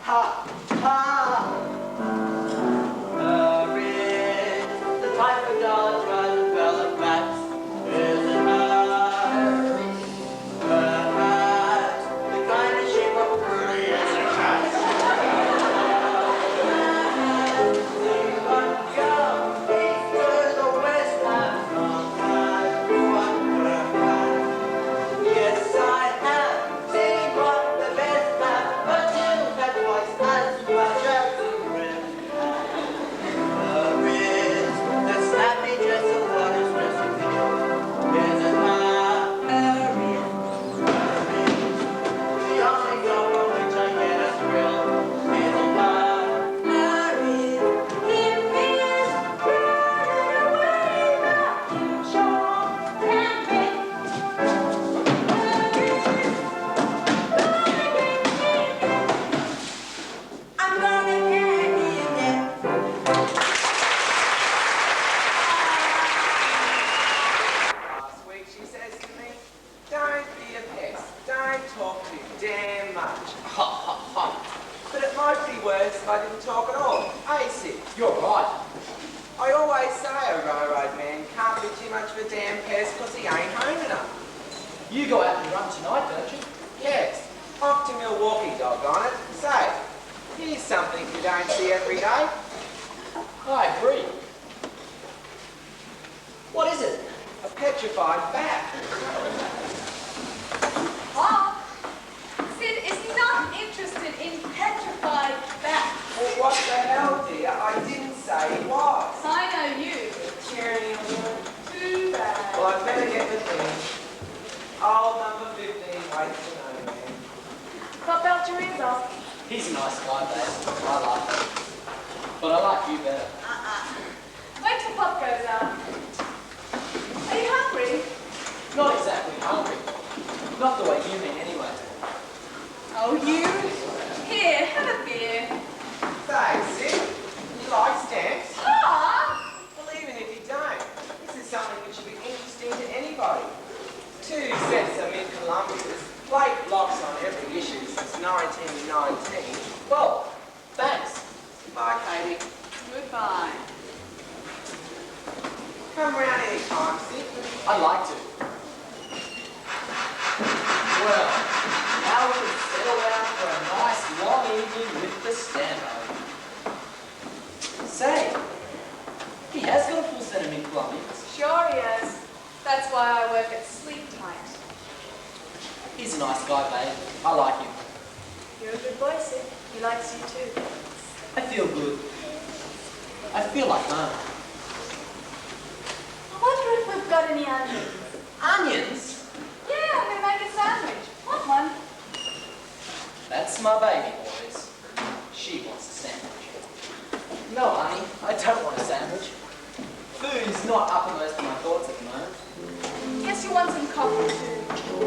Speaker 2: ha, ha. The type of doll tries to develop bats. Isn't perhaps the kind of shape of pretty as a cat. See what girl east to the west have sometimes what perhaps. Yes, I have seen what the best have, but you have twice as much as the rest have. The snappy dress of what is recipe. Isn't Harriet? The only girl from which I get a thrill. Isn't Harriet?
Speaker 4: Here is running away, rocking shore and big.
Speaker 6: I'm gonna get you there.
Speaker 10: Last week she says to me, don't be a pest, don't talk too damn much. Ha ha ha. But it might be worse if I didn't talk at all. Hey, Sid.
Speaker 5: You're right.
Speaker 10: I always say a railroad man can't be too much of a damn pest because he ain't home enough.
Speaker 5: You go out and run tonight, don't you?
Speaker 10: Yes, off to Milwaukee, doggone it. Say, here's something you don't see every day.
Speaker 5: I agree. What is it?
Speaker 10: A petrified bat.
Speaker 6: Pop, Sid is not interested in petrified bats.
Speaker 10: Well, what the hell, dear? I didn't say he was.
Speaker 6: I know you.
Speaker 10: Tyranny of women.
Speaker 6: Too bad.
Speaker 10: Well, I'd better get the thing. Old number 15 waits to know, man.
Speaker 6: Pop out your ears off.
Speaker 5: He's a nice guy, babe. I like him. But I like you better.
Speaker 6: Wait till Pop goes out. Are you hungry?
Speaker 5: Not exactly hungry. Not the way you mean, anyway.
Speaker 6: Oh, you? Here, have a beer.
Speaker 10: Thanks, Sid. You like stamps?
Speaker 6: Pop!
Speaker 10: Well, even if you don't, this is something that should be interesting to anybody. 2 sets of mid-Columbias, plate blocks on every issue since 1919.
Speaker 5: Well, thanks.
Speaker 10: Bye, Katie.
Speaker 6: Goodbye.
Speaker 10: Come round any time, Sid.
Speaker 5: I'd like to. Well, now we can settle down for a nice long evening with the Stampo. Say, he has got a full set of mid-Columbians.
Speaker 6: Sure he is. That's why I work at Sleep Tight.
Speaker 5: He's a nice guy, babe. I like him.
Speaker 6: You're a good boy, Sid. He likes you too.
Speaker 5: I feel good. I feel like home.
Speaker 6: I wonder if we've got any onions.
Speaker 5: Onions?
Speaker 6: Yeah, I'm gonna make a sandwich. Want one?
Speaker 5: That's my baby, boys. She wants a sandwich. No, honey, I don't want a sandwich. Food is not uppermost in my thoughts at the moment.
Speaker 6: Guess you want some coffee too.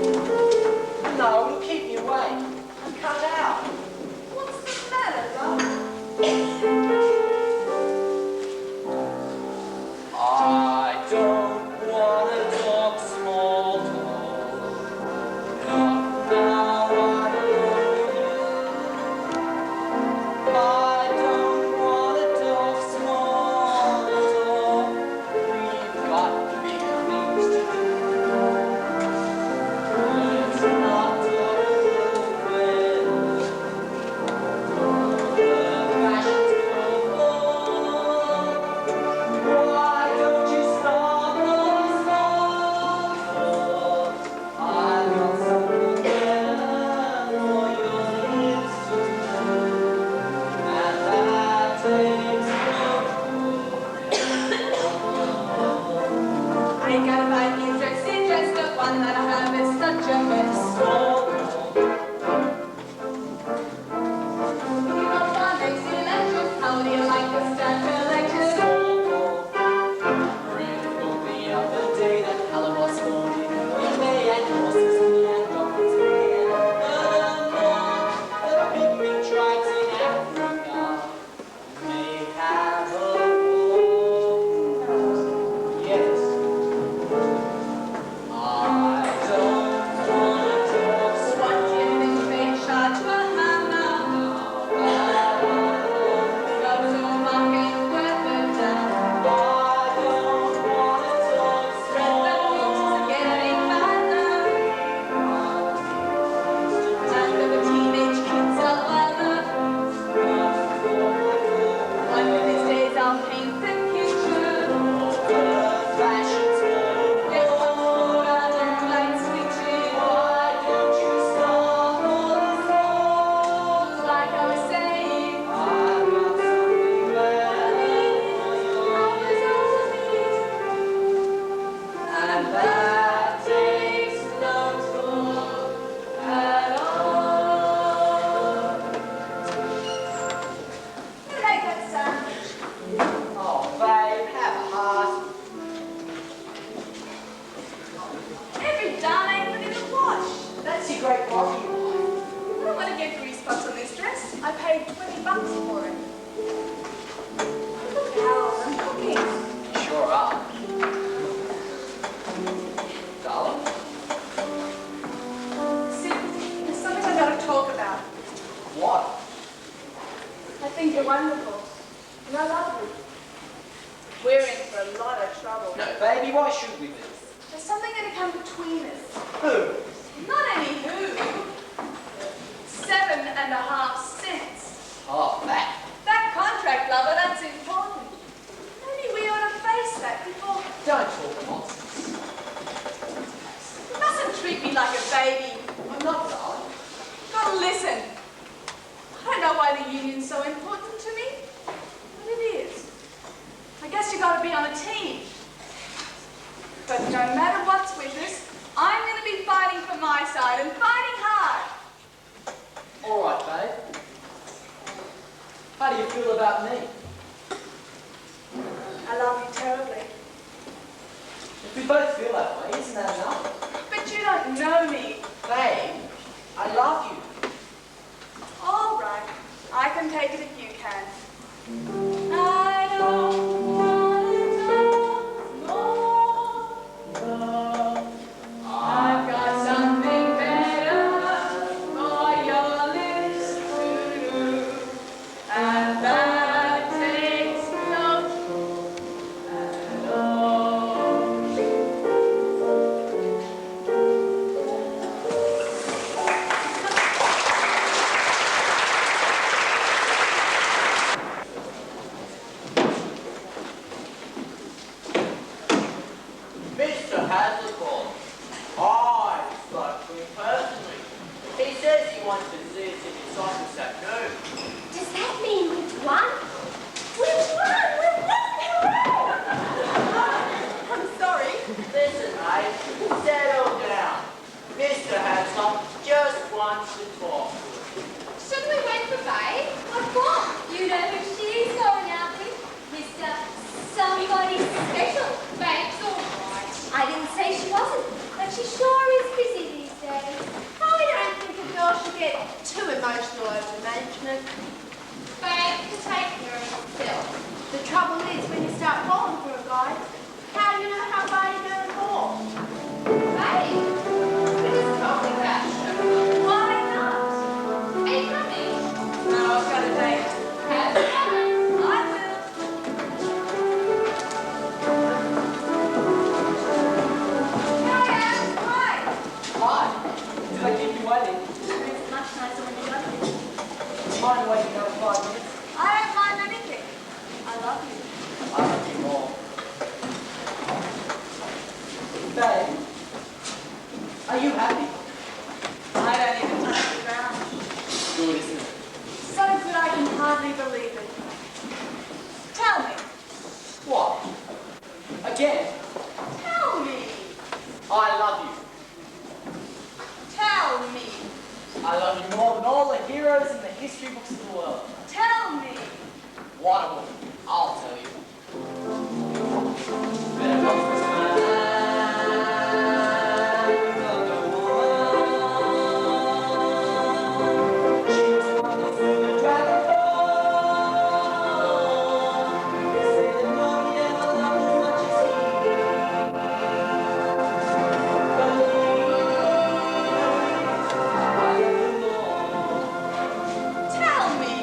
Speaker 5: No, it'll keep me awake. I'm cut out.
Speaker 6: What's the matter, Doc?
Speaker 5: I don't want to talk small talk. Not now I know you. I don't want to talk small talk. We've got bigger things to do.
Speaker 6: you're wonderful. And I love you. We're in for a lot of trouble.
Speaker 5: No, baby, why should we be?
Speaker 6: There's something going to come between us.
Speaker 5: Who?
Speaker 6: Not any who. 7.5 cents.
Speaker 5: Oh, that.
Speaker 6: That contract, lover, that's important. Maybe we ought to face that before...
Speaker 5: Don't talk nonsense.
Speaker 6: You mustn't treat me like a baby.
Speaker 5: I'm not, darling.
Speaker 6: Gotta listen. I don't know why the union's so important to me, but it is. I guess you gotta be on a team. But no matter what's with us, I'm gonna be fighting for my side and fighting hard.
Speaker 5: All right, babe. How do you feel about me?
Speaker 6: I love you terribly.
Speaker 5: If we both feel that way, isn't that enough?
Speaker 6: But you don't know me.
Speaker 5: Babe, I love you.
Speaker 6: All right, I can take it if you can. I don't want to know more. I've got something better for your lips to do, and that takes no at all.
Speaker 2: Mr. Hazlitt, I spoke to him personally. He says he wants to see us in his office at noon.
Speaker 4: Does that mean we've won? We've won! We've won! Hooray!
Speaker 6: I'm sorry.
Speaker 2: Listen, mate, settle down. Mr. Hazlitt just wants to talk.
Speaker 9: Shouldn't we wait for Babe?
Speaker 4: What for? You know who she is going out with? Mr. Somebody Special.
Speaker 9: Babe's all right.
Speaker 4: I didn't say she wasn't, but she sure is busy these days.
Speaker 9: I don't think a girl should get too emotional over management. Babe can take care of herself. The trouble is when you start falling for a guy, how do you know how far you're going to fall? Babe, we just talking about sugar.
Speaker 6: Why not?
Speaker 9: Are you coming?
Speaker 6: No, I've got a date.
Speaker 9: Have fun.
Speaker 6: I will. Here I am. Hi.
Speaker 5: Hi. Did I keep you waiting?
Speaker 4: It's much nicer when you don't.
Speaker 5: Do you mind waiting another 5 minutes?
Speaker 6: I don't mind anything. I love you.
Speaker 5: I love you more. Babe, are you happy?
Speaker 6: I don't even touch the ground.
Speaker 5: Good, isn't it?
Speaker 6: So good I can hardly believe it. Tell me.
Speaker 5: What? Again?
Speaker 6: Tell me.
Speaker 5: I love you.
Speaker 6: Tell me.
Speaker 5: I love you more than all the heroes in the history books of the world.
Speaker 6: Tell me.
Speaker 5: What a woman. I'll tell you. Better not
Speaker 6: Tell me.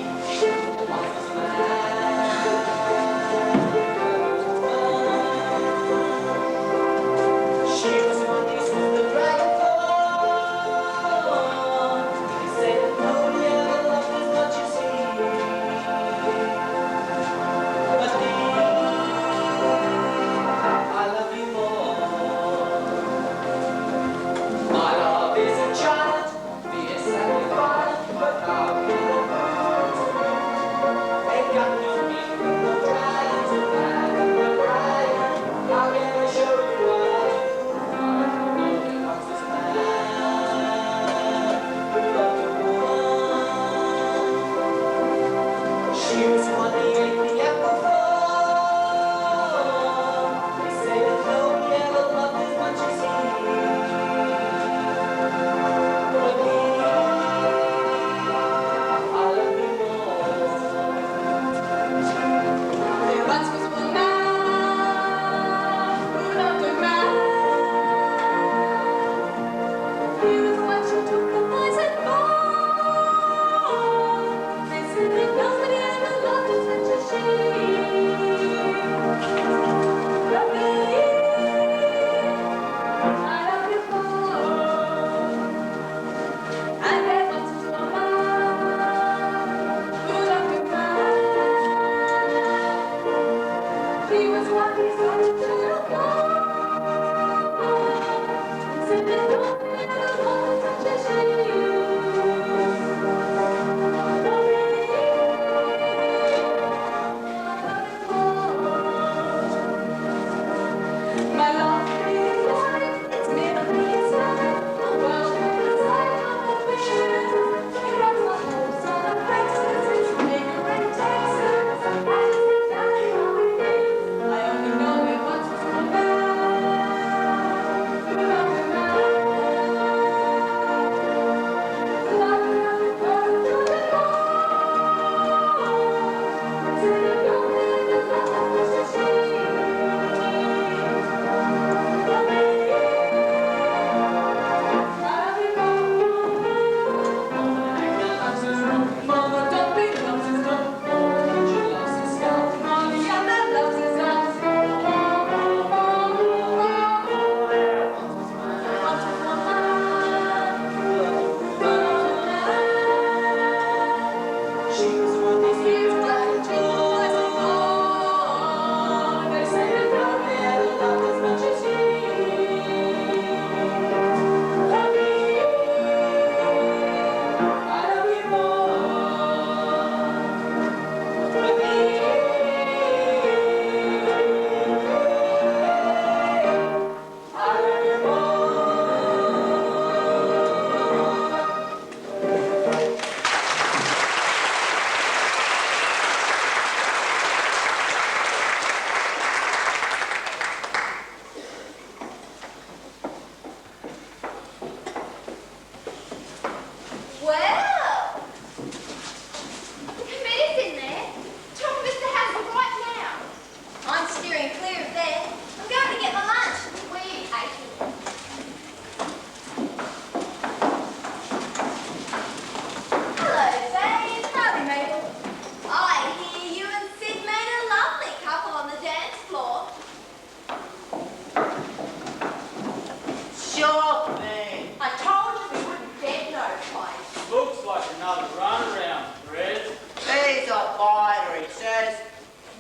Speaker 3: another run around, Fred.
Speaker 2: He's a fighter, he says.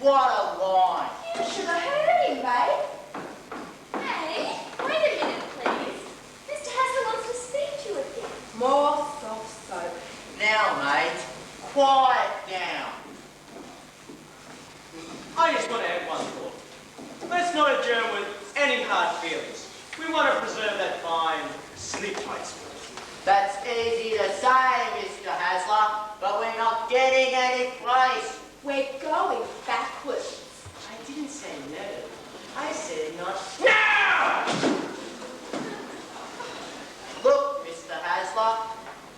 Speaker 2: What a line.
Speaker 9: You should have heard him, babe.
Speaker 4: Hey, wait a minute, please. Mr. Hassel wants to speak to you again.
Speaker 9: More soft soap.
Speaker 2: Now, mate, quiet down.
Speaker 3: I just want to add one thought. Let's not adjourn with any hard feelings. We want to preserve that fine, sleep-tight spirit.
Speaker 2: That's easy to say, Mr. Hasler, but we're not getting any place.
Speaker 9: We're going backwards.
Speaker 3: I didn't say no. I said not now!
Speaker 2: Look, Mr. Hasler,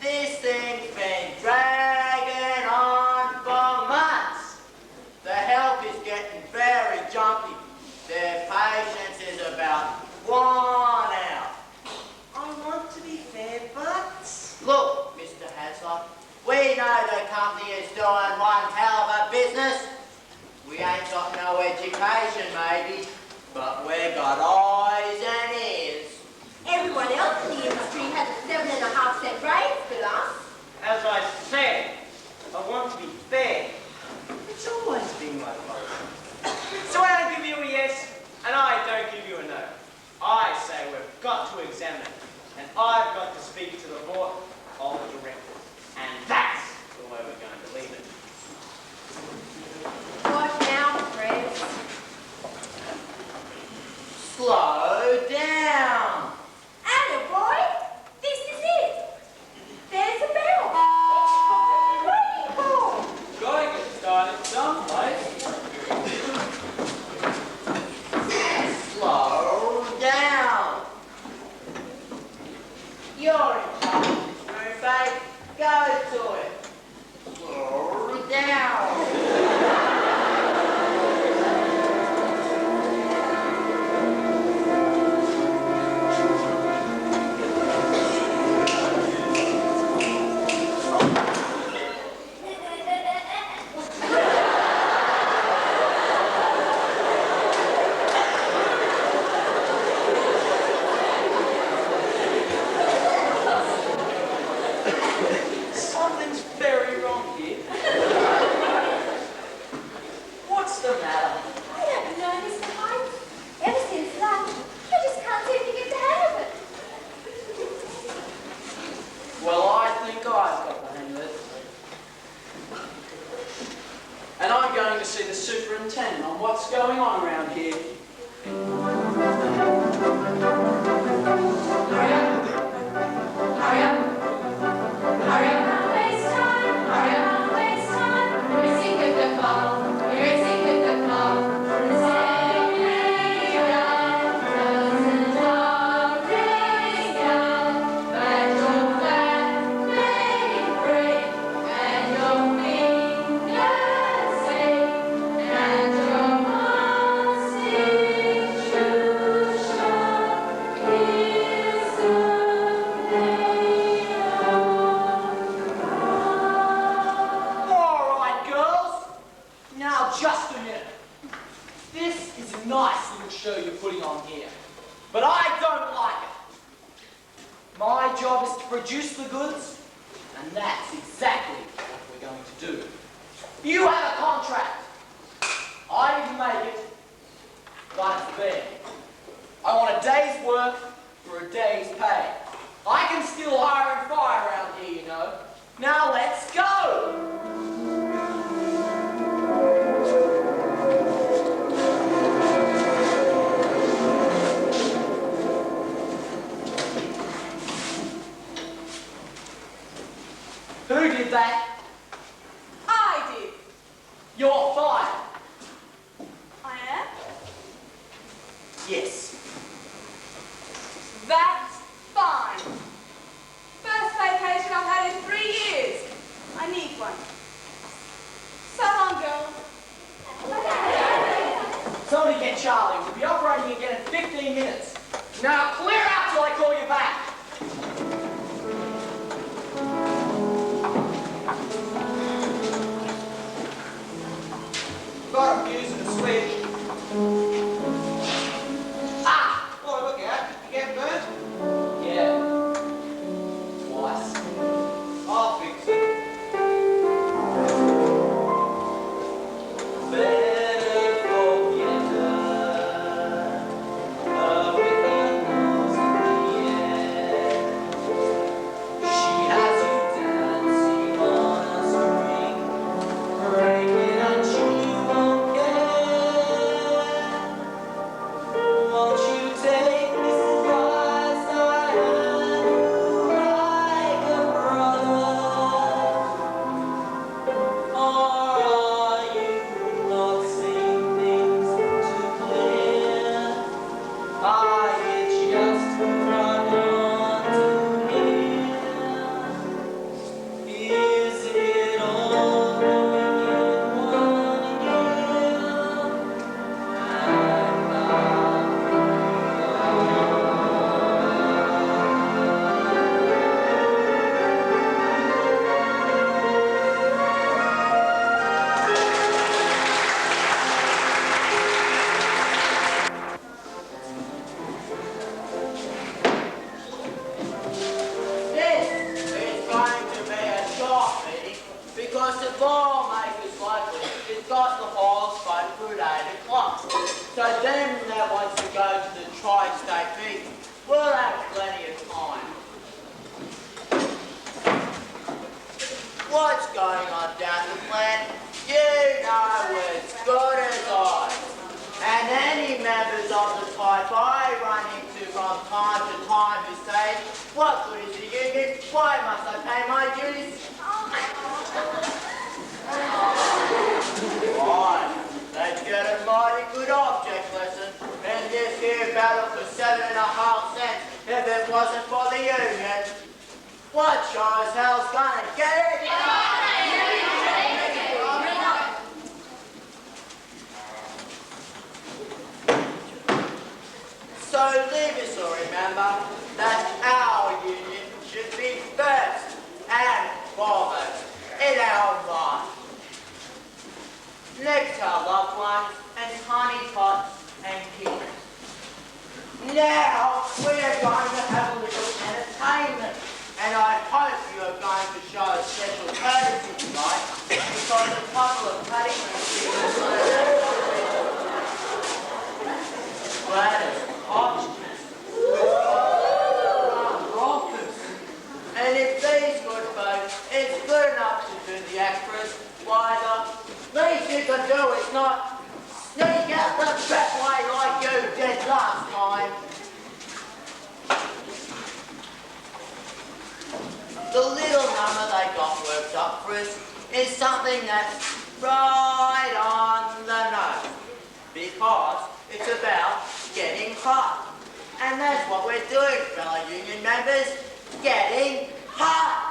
Speaker 2: this thing's been dragging on for months. The help is getting very jumpy. Their patience is about worn out.
Speaker 3: I want to be fair, but...
Speaker 2: Look, Mr. Hasler, we know the company is doing one hell of a business. We ain't got no education, maybe, but we got eyes and ears.
Speaker 9: Everyone else in the industry has a 7.5 cent raise but us.
Speaker 3: As I said, I want to be fair. It's always been my policy. So I don't give you a yes, and I don't give you a no. I say we've got to examine it, and I've got to speak to the board of directors. And that's the way we're going to leave it.
Speaker 9: What now, Fred?
Speaker 2: Slow down.
Speaker 9: Attaboy! This is it. There's a bell. It's waiting for.
Speaker 1: Gotta get started someplace.
Speaker 2: Slow down. You're in charge of this room, babe. Go to it. Slow down.
Speaker 1: Something's very wrong here. What's the matter?
Speaker 4: I don't know, Mr. Hyde. Ever since lunch, I just can't seem to get the hang of it.
Speaker 1: Well, I think I've got the hang of it. And I'm going to see the superintendent on what's going on around here.
Speaker 7: Hurry up. Hurry up. Hurry up, don't waste time. Hurry up, don't waste time. We're racing with the clock. We're racing with the clock. The second doesn't stop racing down. But your flag may break, and your fingers ache, and your heart sings shoe shine. Here's the day
Speaker 5: All right, girls. Now, just a minute. This is a nice little show you're putting on here, but I don't like it. My job is to produce the goods, and that's exactly what we're going to do. You have a contract. I didn't make it, but it's there. I want a day's work for a day's pay. I can still hire and fire around here, you know. Now let's go! Who did that?
Speaker 6: I did.
Speaker 5: You're fired.
Speaker 6: I am.
Speaker 5: Yes.
Speaker 6: That's fine. First vacation I've had in 3 years. I need one. So long, girl.
Speaker 5: Somebody get Charlie. We'll be operating again in 15 minutes. Now clear out till I call you back.
Speaker 2: tri-state meeting. We'll have plenty of time. What's going on down the plant? You know as good as I. And any members of the type I run into from time to time who say, what good is the union? Why must I pay my dues? Right, let's get a mighty good object lesson in this here battle for 7.5 cents if it wasn't for the union. What sure as hell's gonna get it? So leave us all remember that our union should be first and foremost in our mind. Next our loved ones and tiny tots and kids. Now we are going to have a little entertainment, and I hope you are going to show a special courtesy tonight because a couple of cutting room students Gladys, ostriches, rockers. And if these good folks is good enough to do the extras, why the least you can do is not sneak out the back way like you did last time. The little number they got worked up for us is something that's right on the nose, because it's about getting hot. And that's what we're doing, fellow union members, getting hot.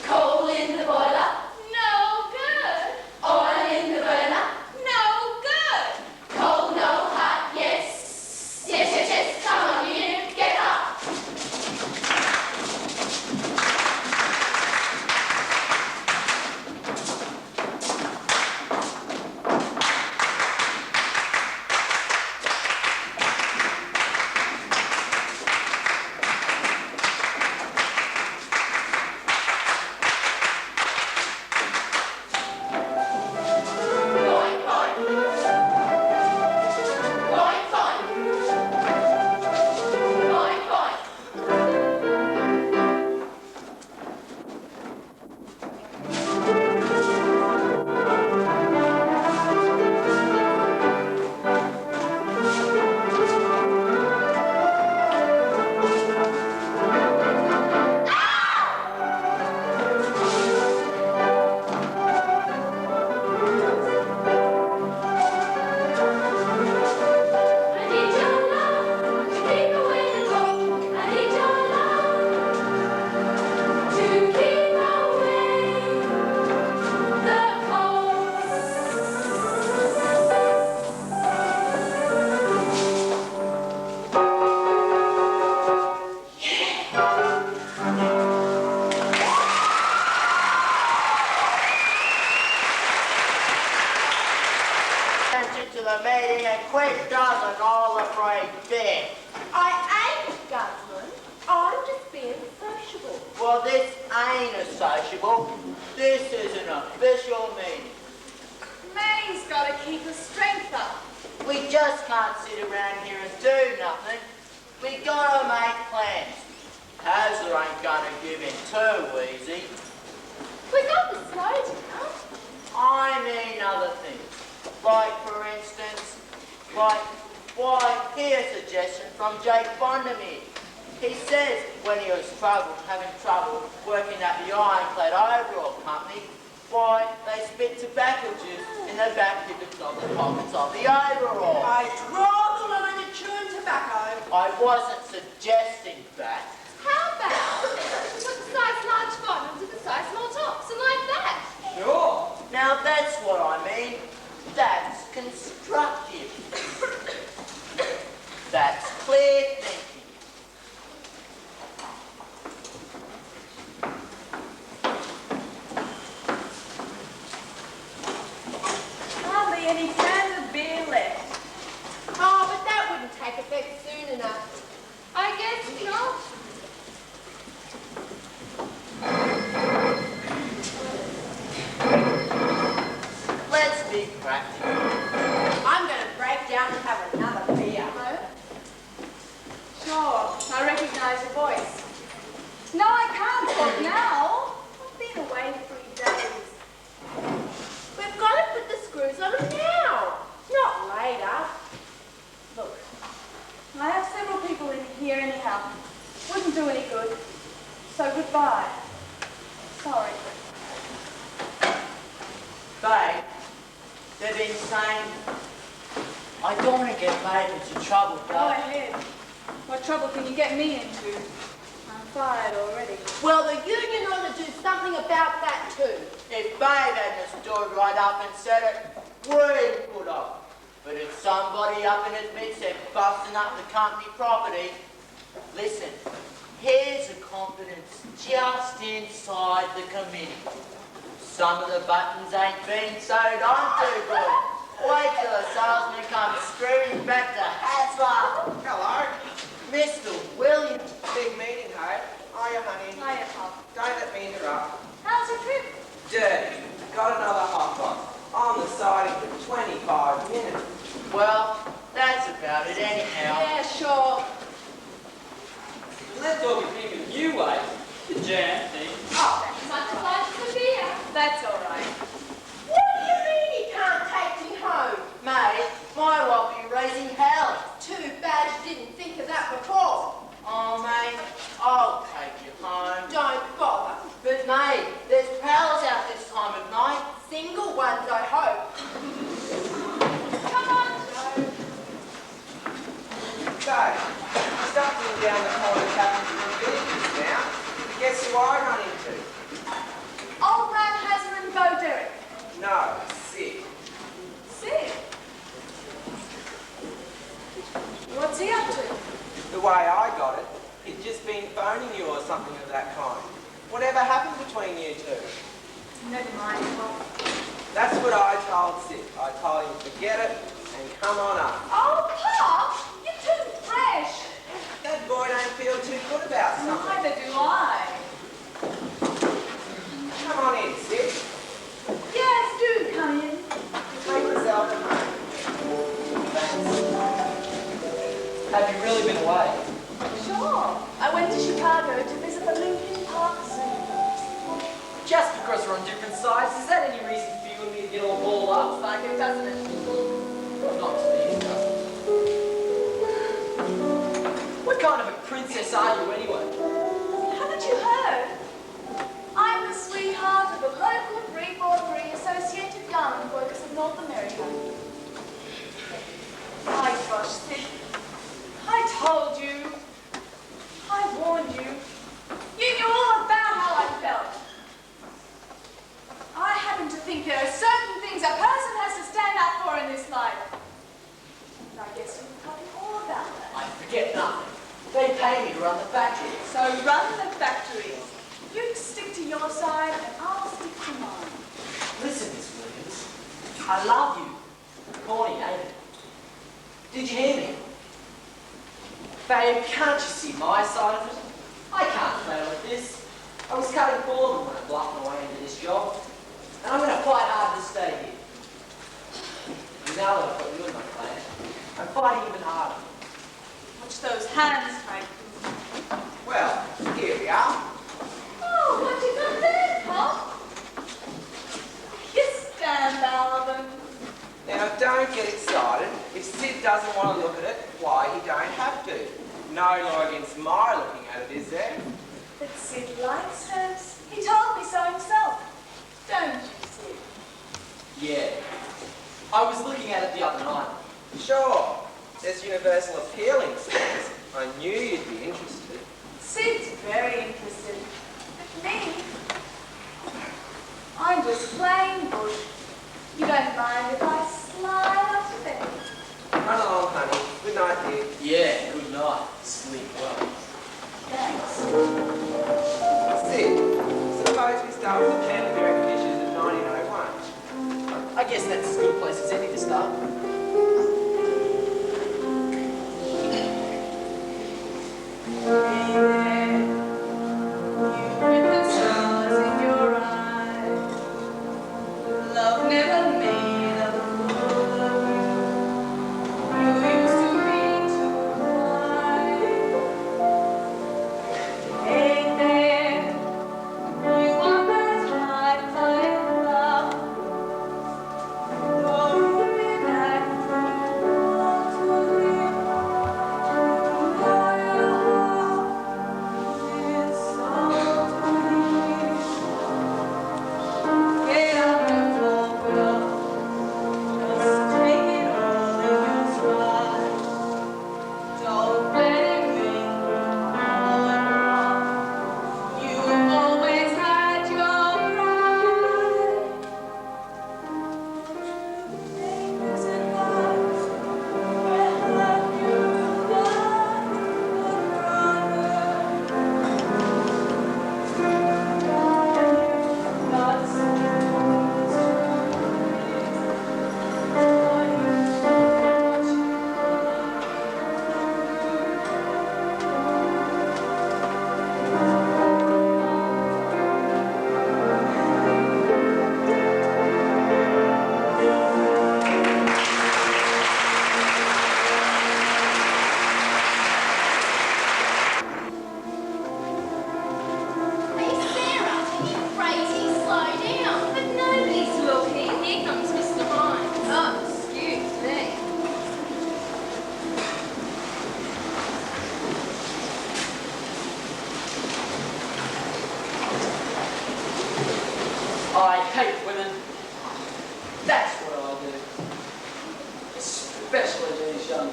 Speaker 7: Coal in the
Speaker 2: quit doesn't all afraid bit.
Speaker 9: I ain't, Guardsman. I'm just being sociable.
Speaker 2: Well, this ain't a sociable. This is an official meeting.
Speaker 6: May's got to keep her strength up.
Speaker 2: We just can't sit around here and do nothing. We gotta make plans. Hazler ain't gonna give in too easy.
Speaker 9: We got the snow down.
Speaker 2: I mean other things. Like, for instance, here's a suggestion from Jake Bondermere. He says when he was having trouble working at the Ironclad Overall Company, they spit tobacco juice in the back pockets of the overall.
Speaker 6: I draw the line at chewing tobacco.
Speaker 2: I wasn't suggesting that.
Speaker 9: How about we put the size large bottoms with the size small tops, and like that?
Speaker 2: Sure. Now that's what I mean. That's constructive. That's clear thinking.
Speaker 6: Hardly any cans of beer left.
Speaker 9: Oh, but that wouldn't take effect soon enough. I guess not.
Speaker 2: Let's be practical.
Speaker 9: I'm going to break down and have another beer.
Speaker 6: Sure, I recognize your voice. No, I can't talk now. I've been away 3 days.
Speaker 9: We've got to put the screws on them now, not later.
Speaker 6: Look, I have several people in here anyhow. Wouldn't do any good. So goodbye. Sorry.
Speaker 2: Babe, they've been saying, I don't want to get made into trouble,
Speaker 6: Go
Speaker 2: but...
Speaker 6: ahead. What trouble can you get me into? I'm fired already.
Speaker 9: Well, the union ought to do something about that too.
Speaker 2: If Babe hadn't stood right up and said it, we'd put up. But if somebody up in his midst said busting up the company property, listen, here's a confidence just inside the committee. Some of the buttons ain't been sewed on too good. Wait till the salesman comes screaming back to Hasler.
Speaker 10: Hello.
Speaker 2: Mr. Williams.
Speaker 10: Big meeting, hey? Hiya, honey.
Speaker 6: Hiya, Pop.
Speaker 10: Don't let me interrupt.
Speaker 6: How's your trip?
Speaker 10: Dirty. Got another hot pot. On the siding for 25 minutes.
Speaker 2: Well, that's about it anyhow.
Speaker 9: Yeah, sure.
Speaker 1: Let's all be thinking you wait. The jam thing.
Speaker 9: Oh, that's much obliged to beer.
Speaker 6: That's all right.
Speaker 9: What do you mean he can't take me home?
Speaker 2: Mate, my lot be raising hell.
Speaker 9: Too bad you didn't think of that before.
Speaker 2: Oh, mate, I'll take you home.
Speaker 9: Don't bother.
Speaker 2: But, mate, there's pals out this time of night.
Speaker 9: Single ones, I hope. Come on, Joe.
Speaker 10: So, stumbling down the corner tapping through villages now. Guess who I run into?
Speaker 6: Old man Hazler and Bo Derek.
Speaker 10: No, Sid.
Speaker 6: Sid. What's he up to?
Speaker 10: The way I got it, he'd just been phoning you or something of that kind. Whatever happened between you two?
Speaker 6: Never mind, Pop.
Speaker 10: That's what I told Sid. I told him forget it and come on up.
Speaker 6: Oh, Pop, you're too fresh.
Speaker 10: That boy don't feel too good about something.
Speaker 6: Neither do I.
Speaker 10: Come on in, Sid.
Speaker 6: Yes, do come in.
Speaker 10: Make yourself at home.
Speaker 5: Have you really been away?
Speaker 6: Sure. I went to Chicago to visit the Lincoln Park Zoo.
Speaker 5: Just because we're on different sides, is that any reason for you and me to get all balled up?
Speaker 6: Like it, doesn't it?
Speaker 5: Not to me, it doesn't. What kind of a princess are you anyway?
Speaker 6: Haven't you heard? I'm the sweetheart of the local 343 Associated Garment Workers of North America. My gosh, Sid. I told you. I warned you. You knew all about how I felt. I happen to think there are certain things a person has to stand up for in this life. And I guess you've told me all about that.
Speaker 2: I forget nothing. They pay me to run the factory.
Speaker 6: So run the factories. You stick to your side and I'll stick to mine.
Speaker 2: Listen, Miss Williams, I love you. Corny, ain't it?
Speaker 5: Did you hear me? Babe, can't you see my side of it? I can't fail at this. I was cutting corner when I bluffed my way into this job. And I'm going to fight hard to stay here. And now that I've got you in my plan, I'm fighting even harder.
Speaker 6: Watch those hands tight.
Speaker 10: Well, here we are.
Speaker 6: Oh, what you got there, Pop? You stand, Alvin.
Speaker 10: Now, don't get excited. If Sid doesn't want to look at it, why, he don't have to. No law against my looking at it, is there?
Speaker 6: But Sid likes hers. He told me so himself. Don't you, Sid?
Speaker 5: Yeah. I was looking at it the other night.
Speaker 10: Sure. There's universal appeal in stairs. I knew you'd be interested.
Speaker 6: Sid's very interested. But me, I'm just plain bush. You don't mind if I slide up to bed?
Speaker 10: Run along, honey. Good night, dear.
Speaker 5: Yeah, good night. Sleep well.
Speaker 6: Thanks.
Speaker 10: Sid, suppose we start with the Canterbury conditions of 1901.
Speaker 5: I guess that's as good a place as any to start.
Speaker 6: Hey there, you with the stars in your eyes. Love never made a fool of you. You used to be too high. Hey there, you want that high flying love. Don't be that cruel to me.
Speaker 4: Hey Sarah, you crazy, slow down. But nobody's looking. Here comes Mr. Hines. Oh, excuse me.
Speaker 5: I hate women. That's what I do. Especially these young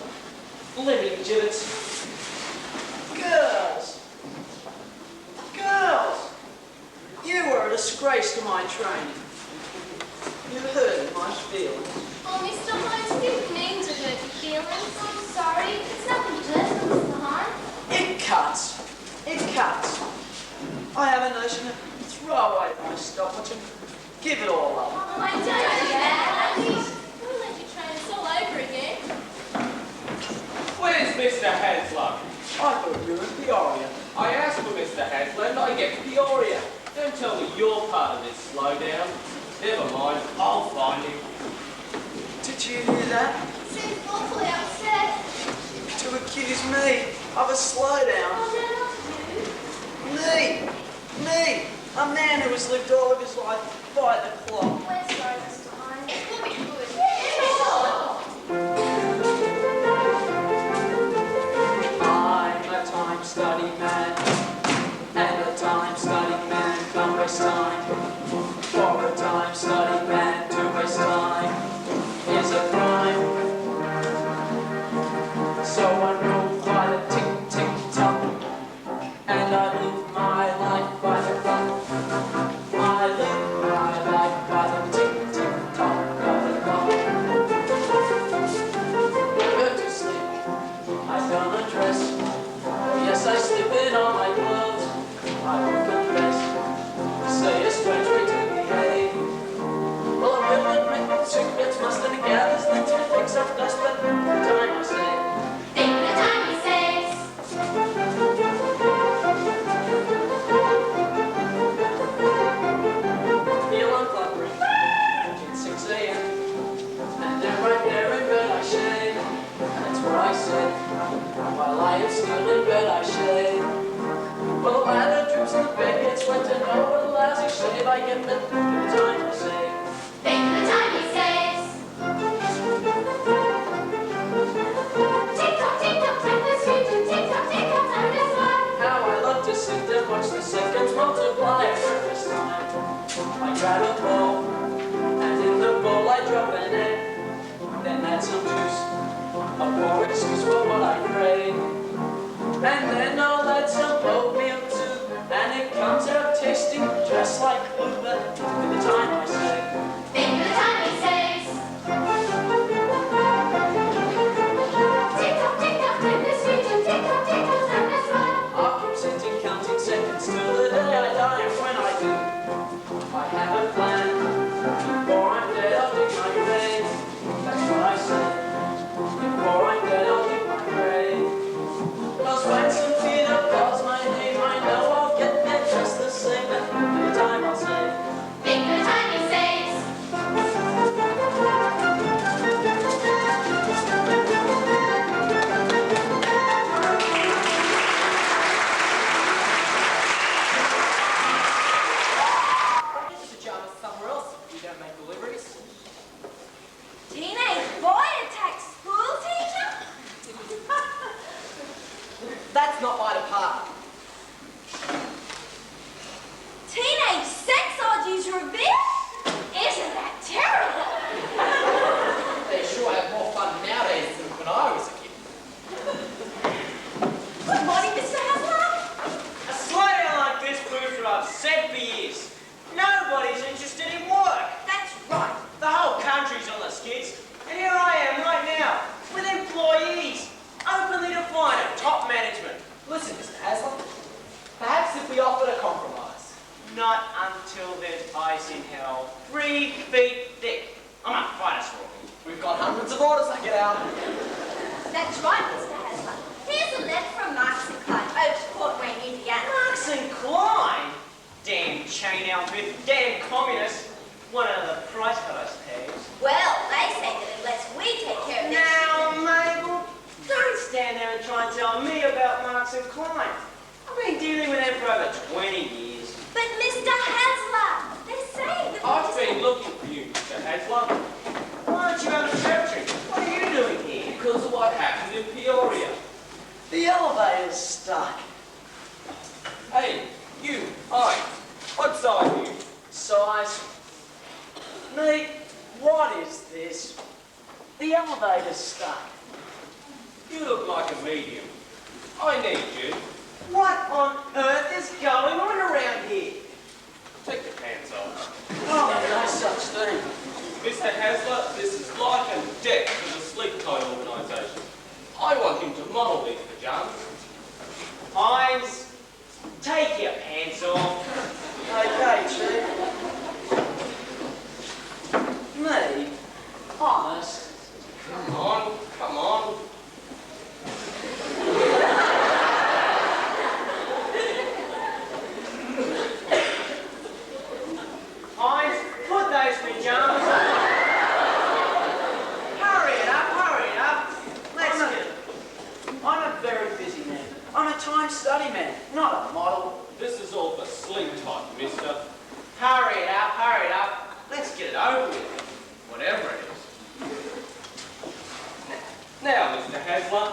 Speaker 5: living gibbets. Girls! Girls! You were a disgrace to my training. You hurt my feelings.
Speaker 4: Oh, Mr. Hines, I didn't mean to hurt your feelings. I'm sorry. It's nothing personal, Mr. Hines.
Speaker 5: It cuts. It cuts. I have a notion to throw away my stopwatch and give it all up.
Speaker 4: Oh, I don't do that. We'll let you train us all over again.
Speaker 8: Where's Mr. Hasler?
Speaker 5: I thought you were in Peoria.
Speaker 8: I asked for Mr. Hasler and I get Peoria. Don't tell me you're part of this slowdown. Never mind, I'll find him.
Speaker 5: Did you hear that?
Speaker 4: Seems awfully upset.
Speaker 5: To accuse me of a slowdown.
Speaker 4: Oh, no, not you.
Speaker 5: Me! A man who has lived all of his life by the clock.
Speaker 4: We're sorry, Mr. Hines. It will be good.
Speaker 5: I'm a time-study man, and a time-study man can't waste time. For a time-study man to waste time is a crime. So I go by the tick-tick-tock, and I live my life by the clock. I live my life by the
Speaker 1: grab a bowl, and in the bowl I drop an egg, then add some juice, a porridge juice for what I crave, and then I'll add some oatmeal too, and it comes out tasting just like glue, but with the time I say,
Speaker 7: Think of the time he saves. Tick-tock, tick-tock, time to sweet and tick-tock, tick-tock, time to smile.
Speaker 1: I'll keep sitting counting seconds till the day I die, and when I do, I have a plan. Before I'm dead, I'll dig my grave. That's what I say. Before I'm dead, I'll dig my grave. 'Cause when some theater calls my name, I know I'll get there just the same. And the time I'll say,
Speaker 7: Think of the time he saves.
Speaker 5: I'll get the pajamas somewhere else if we don't make deliveries.
Speaker 4: Teenage boy attacks school teacher?
Speaker 5: That's not my department.
Speaker 4: Teenage sex orgies revealed? Isn't that terrible?
Speaker 5: They sure have more fun nowadays than when I was a kid.
Speaker 4: Good morning, Mr. Hasler.
Speaker 3: A slowdown like this proves what I've said for years. Nobody's interested in work.
Speaker 4: That's right.
Speaker 3: The whole country's on the skids, and here I am right now, with employees, openly defined at top management.
Speaker 5: Listen, Mr. Haslam, perhaps if we offered a compromise.
Speaker 3: Not until there's ice in hell, 3 feet thick. I'm a fighter squad.
Speaker 5: We've got hundreds of orders to get out.
Speaker 4: That's right, Mr. Hasler. Here's a letter from Marks and Klein, over to Port Wayne, Indiana.
Speaker 3: Marks and Klein? Damn chain outfit, damn communists. One of the price cutters tags.
Speaker 4: Well, they say that unless we take care of this...
Speaker 3: Now, Mabel, don't stand there and try and tell me about Marks and Klein. I've been dealing with them for over 20 years.
Speaker 4: But Mr. Hasler, they're saying that...
Speaker 8: I've been looking for you, Mr. Hasler,
Speaker 3: Why aren't you out of territory? What are you doing here?
Speaker 8: because of what happened in Peoria.
Speaker 1: the elevator's stuck.
Speaker 8: Hey, you, what size are you?
Speaker 1: Size. Mate, what is this? The elevator's stuck.
Speaker 8: You look like a medium. I need you.
Speaker 3: What on earth is going on around here?
Speaker 8: Take your pants off.
Speaker 1: Oh, no such thing.
Speaker 8: Mr. Hasler, this is life and death for the Sleep Tide organisation. I want him to model these pajamas.
Speaker 3: Hines, take your pants off.
Speaker 1: Okay, Chief. Me? Honest?
Speaker 8: Come on, come on.
Speaker 3: Hines, put those pajamas on. Hurry it up. Let's get it.
Speaker 1: I'm a very busy man. I'm a time study man, not a model.
Speaker 8: This is all for Sleep Tide, mister.
Speaker 3: Hurry it up. Let's get it over with.
Speaker 8: Whatever it is. Now, Mr. Hasler,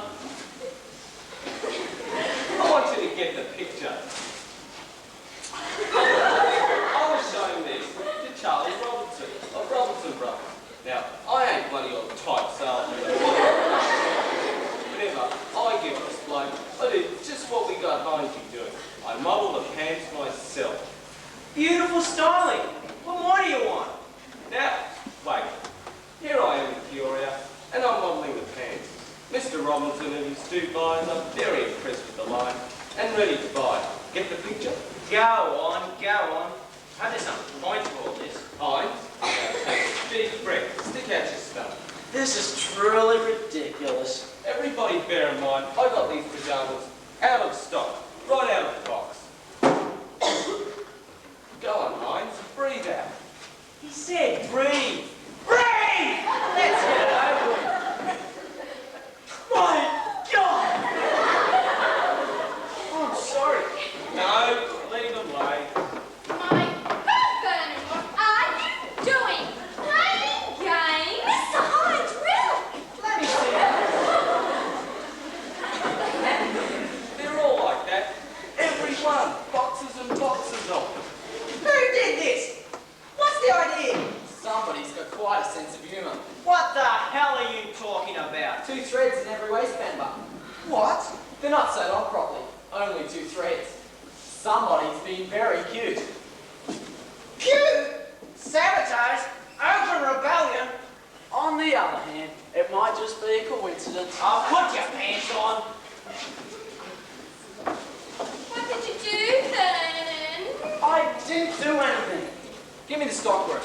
Speaker 8: I want you to get the picture. I was showing this to Charlie Robinson of Robinson Brothers. Now, I ain't one of your type salesmen. Whenever I give this bloke, I do just what we got Hines doing. I model the pants myself.
Speaker 3: Beautiful styling. What more do you want?
Speaker 8: Now, wait. Here I am in Peoria, and I'm modelling the pants. Mr. Robinson and his two buyers are very impressed with the line and ready to buy. Get the picture?
Speaker 3: Go on. There's some point to all this.
Speaker 8: Hines, take a deep breath. Stick out your stomach.
Speaker 1: This is truly ridiculous.
Speaker 8: Everybody bear in mind, I got these pajamas out of stock, right out of the box. Go on, Hines, breathe out.
Speaker 3: He said breathe. Breathe! Let's get it over with.
Speaker 1: My God! Oh, I'm sorry.
Speaker 8: No, lead away.
Speaker 7: My husband, what are you doing? Playing games?
Speaker 4: Mr. Hines, really?
Speaker 3: Let me see it.
Speaker 5: me the stockroom.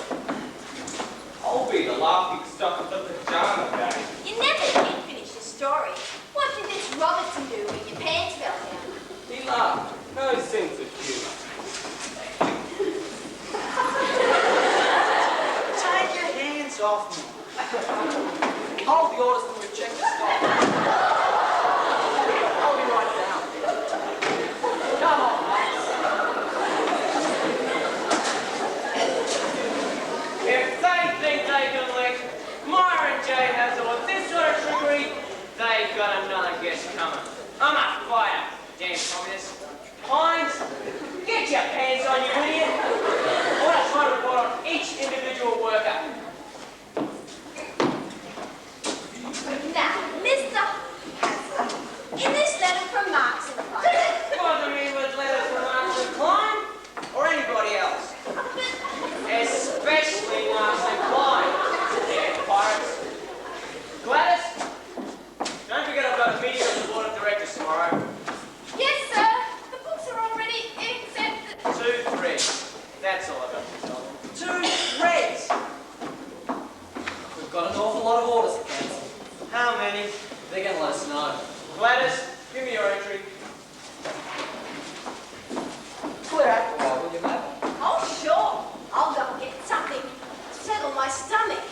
Speaker 8: I'll be the laughing stock of the pajama gang.
Speaker 9: You never did finish your story. What did this Robertson do when your pants fell down?
Speaker 8: He laughed. No sense of humour.
Speaker 5: Take your hands off me. Hold the orders till we've checked the stock. I'll be right down. Come on, mates.
Speaker 3: If they think they can lick Myra and Jay Hazel with this sort of trickery, they've got another guest coming. I'm a fighter, damn communist. Hines, get your pants on, you idiot. I want to try to report on each individual worker.
Speaker 9: Now, Mr. Haslett, in this letter from Marks and Price.
Speaker 3: Bother me with letters from Marks and Klein or anybody else. Especially Marks and Klein. Yeah, pirates. Gladys, don't forget I've got a meeting with the board of directors tomorrow.
Speaker 9: Yes, sir. The books are already accepted.
Speaker 3: 2 threads. That's all I've got to tell them.
Speaker 5: 2 threads. We've got an awful lot of orders to cancel.
Speaker 3: How many?
Speaker 5: They're going to let us know.
Speaker 3: Gladys, give me your entry.
Speaker 5: Clear out for a while, will you, mate?
Speaker 9: Oh, sure. I'll go and get something to settle my stomach.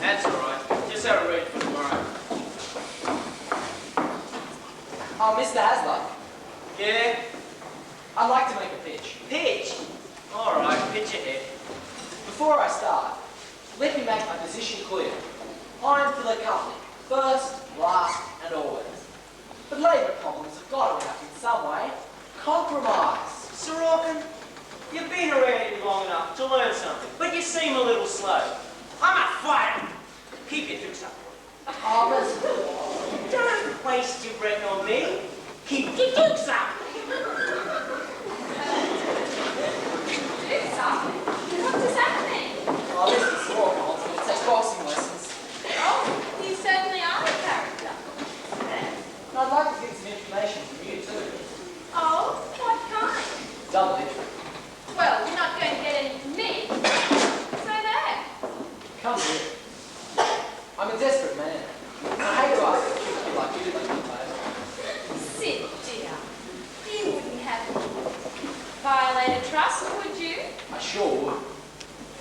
Speaker 3: That's all right. Just have a read for tomorrow.
Speaker 5: Oh, Mr. Hasler,
Speaker 3: Yeah?
Speaker 5: I'd like to make a pitch.
Speaker 3: Pitch? All right, pitch ahead.
Speaker 5: Before I start, let me make my position clear. I'm for the company, first, last, and always. But labour problems have got to happen in some way. Compromise.
Speaker 3: Sorokin, you've been around here long enough to learn something, but you seem a little slow. I'm a fighter. Keep your dukes up.
Speaker 5: Oh, but
Speaker 3: Don't waste your breath on me. Keep your dukes up.
Speaker 9: Dukes up? What does that mean?
Speaker 5: oh, Mr. Sorokin wants me to take boxing lessons.
Speaker 9: Oh, you certainly are a character.
Speaker 5: And I'd like to get some information from you too.
Speaker 9: Oh, what kind?
Speaker 5: Double it.
Speaker 9: Well, you're not going to get any from me. So there.
Speaker 5: Come here. I'm a desperate man. I hate to ask a kid like you to make me
Speaker 9: Sid, dear. You wouldn't have violated trust, would you?
Speaker 5: I sure would.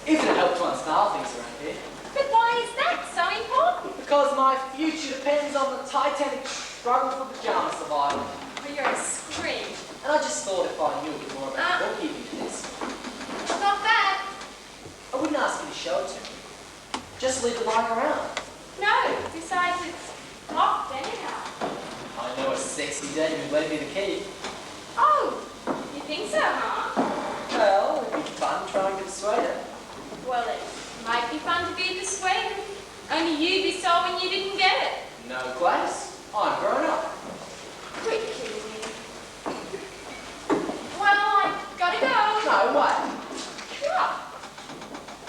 Speaker 5: If it helped to unsnarl things around here.
Speaker 9: But why is that so important?
Speaker 5: Because my future depends on the titanic struggle for pajama survival.
Speaker 9: Oh, you're a scream.
Speaker 5: And I just thought if I knew a bit more about bookkeeping than this,
Speaker 9: Not bad.
Speaker 5: I wouldn't ask you to show it to me. Just leave it lying around.
Speaker 9: No, besides it's locked anyhow.
Speaker 5: I know a sexy dame who'd lend me the key.
Speaker 9: Oh, you think so, huh?
Speaker 5: Well, it'd be fun trying to persuade her.
Speaker 9: Well, it might be fun to be persuaded. Only you'd be sore when you didn't get it.
Speaker 5: No, Gladys. I'm grown up.
Speaker 9: Quit kidding me. Well, I gotta go.
Speaker 5: No, wait.
Speaker 9: What?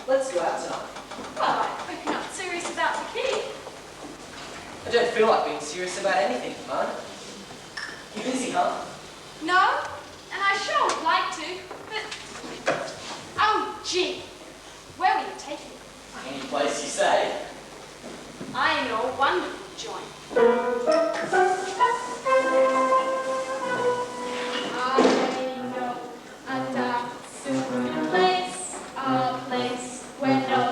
Speaker 5: Let's go out tonight.
Speaker 9: Well, I hope you're not serious about the key.
Speaker 5: I don't feel like being serious about anything at the moment. You busy, huh?
Speaker 9: No, and I sure would like to, but... Oh, gee. Where will you take me?
Speaker 5: Any place you say.
Speaker 9: I know a wonderful joint. I know a dark, secret place, a place where no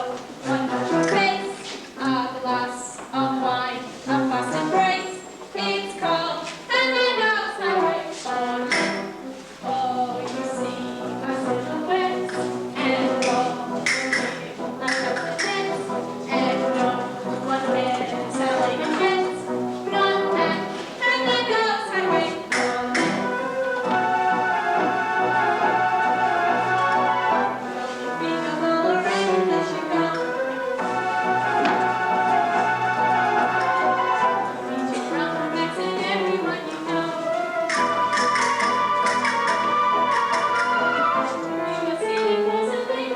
Speaker 9: one knows your face, a glass of wine, a fast embrace. It's cold, and I know my way on. Oh, you see my silhouette, and all the confidence, and no one wears elegant heads, not that, and I know my way on. Don't be the whole around as you go. Meet your brown backs and everyone you know. You must see the close and make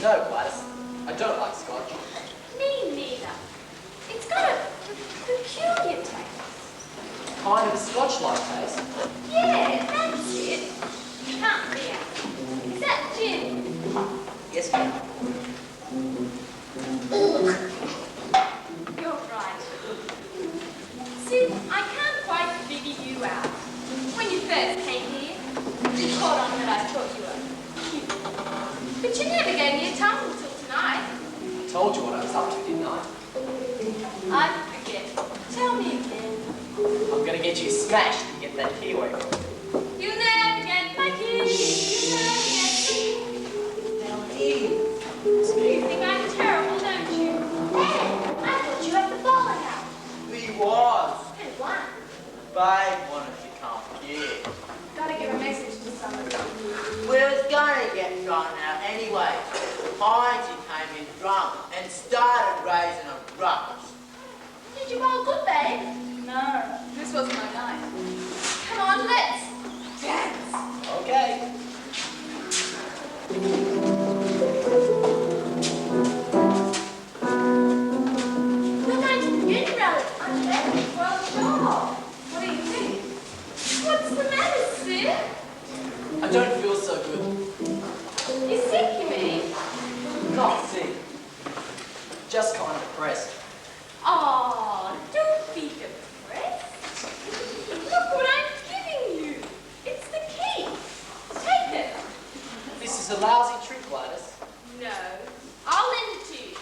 Speaker 5: No, Gladys. I don't like scotch.
Speaker 4: Me neither. It's got a peculiar taste.
Speaker 5: Kind of a scotch-like taste.
Speaker 4: Yeah, that's it. Can't be it. Is that gin?
Speaker 5: Yes, ma'am.
Speaker 4: You're right. Sid, I can't quite figure you out. When you first came here, you caught on that I thought you were cute. But you never gave me a tongue until tonight.
Speaker 5: I told you what I was up to, didn't I?
Speaker 4: I forget. Tell me again.
Speaker 5: I'm gonna get you smashed and get that Kiwi.
Speaker 4: You'll never get my kiss. You'll never get
Speaker 5: Melody.
Speaker 4: You think I'm terrible, don't you? Hey, I thought you had the bowling house.
Speaker 2: We was.
Speaker 4: And won.
Speaker 2: Babe wanted to come here.
Speaker 6: Gotta give a message to someone.
Speaker 2: We was gonna get thrown out anyway. Heinzie came in drunk and started raising a ruckus.
Speaker 4: Did you bowl good, babe?
Speaker 6: No, this wasn't my night.
Speaker 4: Come on, let's dance.
Speaker 5: Okay.
Speaker 4: We're going to the beauty rally. I'm ready. Well, sure.
Speaker 6: What do you think?
Speaker 4: What's the matter, Sid?
Speaker 5: I don't feel so good.
Speaker 4: You sick, you mean?
Speaker 5: Not sick. Just kind of depressed.
Speaker 4: Oh, don't be depressed. Look what I'm giving you. It's the key. Take it.
Speaker 5: This is a lousy trick, Gladys.
Speaker 4: No, I'll lend it to you.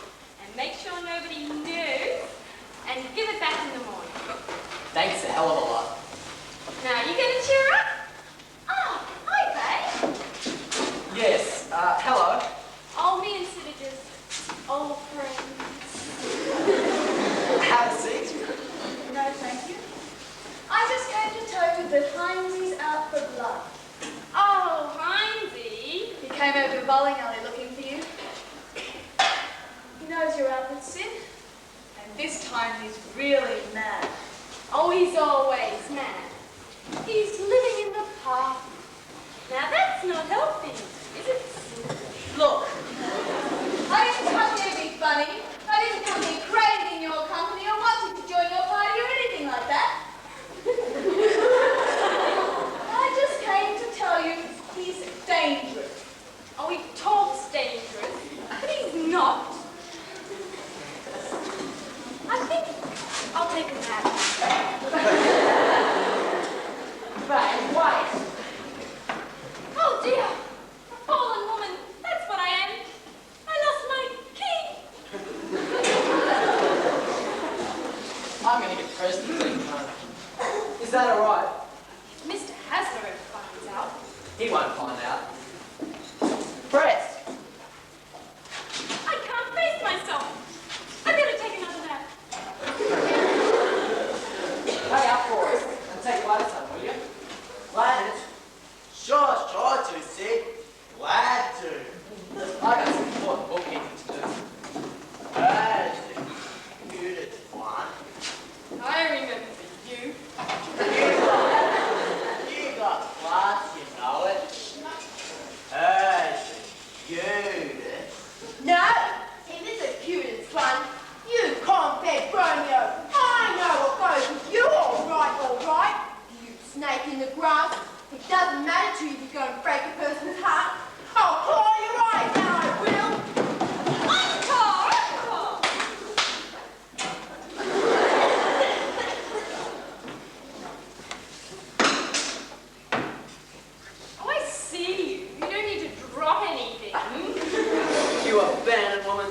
Speaker 4: And make sure nobody knows. And give it back in the morning.
Speaker 5: Thanks a hell of a lot.
Speaker 4: Now, you gonna cheer up? Oh, hi, babe.
Speaker 5: Yes, hello.
Speaker 4: Oh, me and Sid are just old friends.
Speaker 5: Have a seat.
Speaker 6: No, thank you. I just came to tell you that Heinzie's out for blood.
Speaker 4: Oh, Heinzie.
Speaker 6: He came over to the bowling alley looking for you. He knows you're out with Sid. And this time he's really mad.
Speaker 4: Oh, he's always mad. He's living in the past. Now, that's not helping, is it?
Speaker 6: Look, I didn't come here to be funny. I didn't come here craving your company or wanting to join your party or anything like that. I just came to tell you he's dangerous.
Speaker 4: Oh, he talks dangerous, but he's not. I think I'll take a nap.
Speaker 5: Babe, wait.
Speaker 4: Oh dear, a fallen woman. That's what I am. I lost my key.
Speaker 5: I'm gonna get pressed and take time. Is that alright?
Speaker 4: If Mr. Hasbro finds out.
Speaker 5: He won't find out. Press!
Speaker 4: I can't face myself. I'm gonna take another nap.
Speaker 5: Pay up for us and take Gladys home, will you?
Speaker 2: Gladys? Sure to, Sid. Glad to.
Speaker 5: I got some important bookkeeping to do.
Speaker 2: That's the cutest one.
Speaker 4: I remember you.
Speaker 2: You got class, you know it. That's the cutest.
Speaker 9: No, he is the cutest one. You compact Romeo. I know what goes with you, all right. You snake in the grass. It doesn't matter to you if you go and break a person's heart. I'll claw your eyes now, I will.
Speaker 4: Encore! Oh, I see you. You don't need to drop anything.
Speaker 5: You abandoned woman.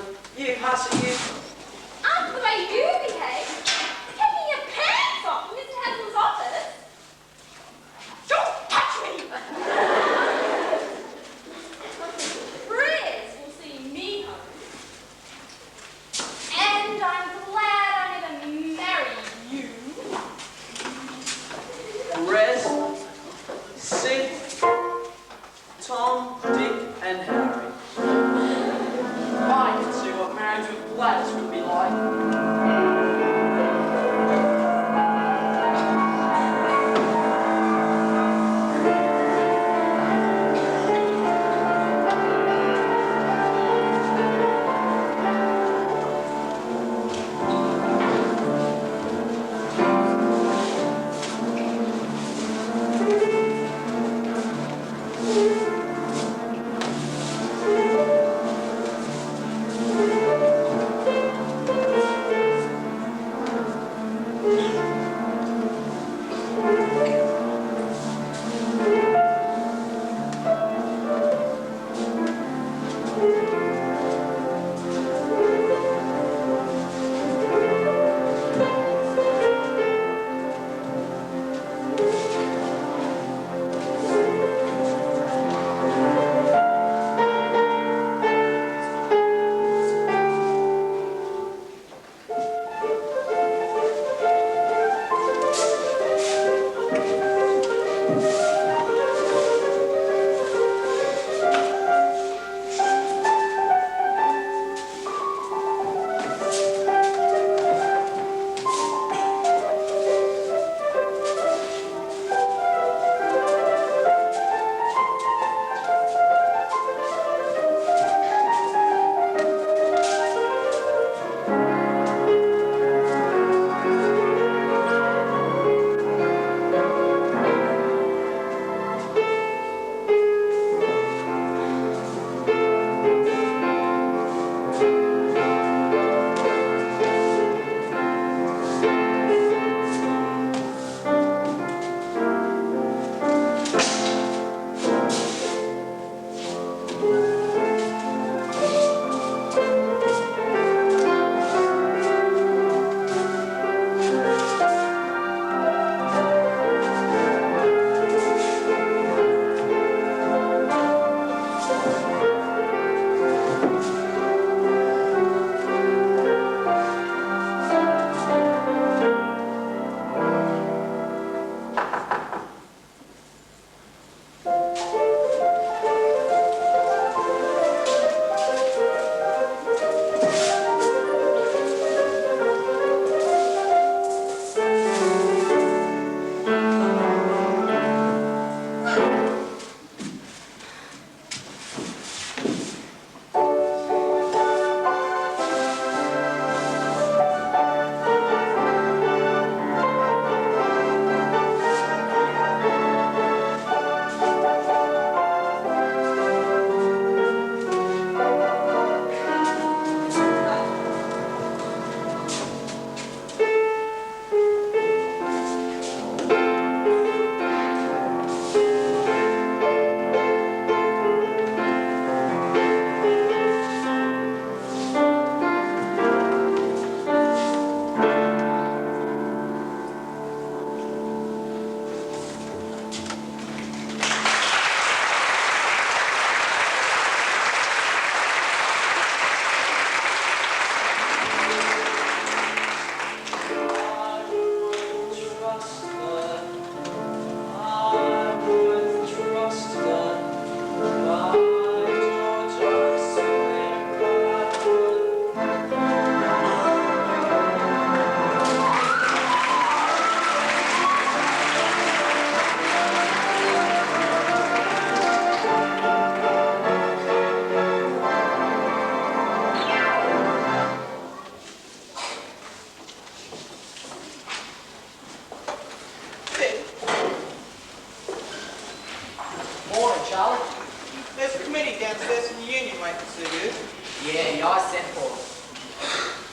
Speaker 5: Yeah, I sent for them.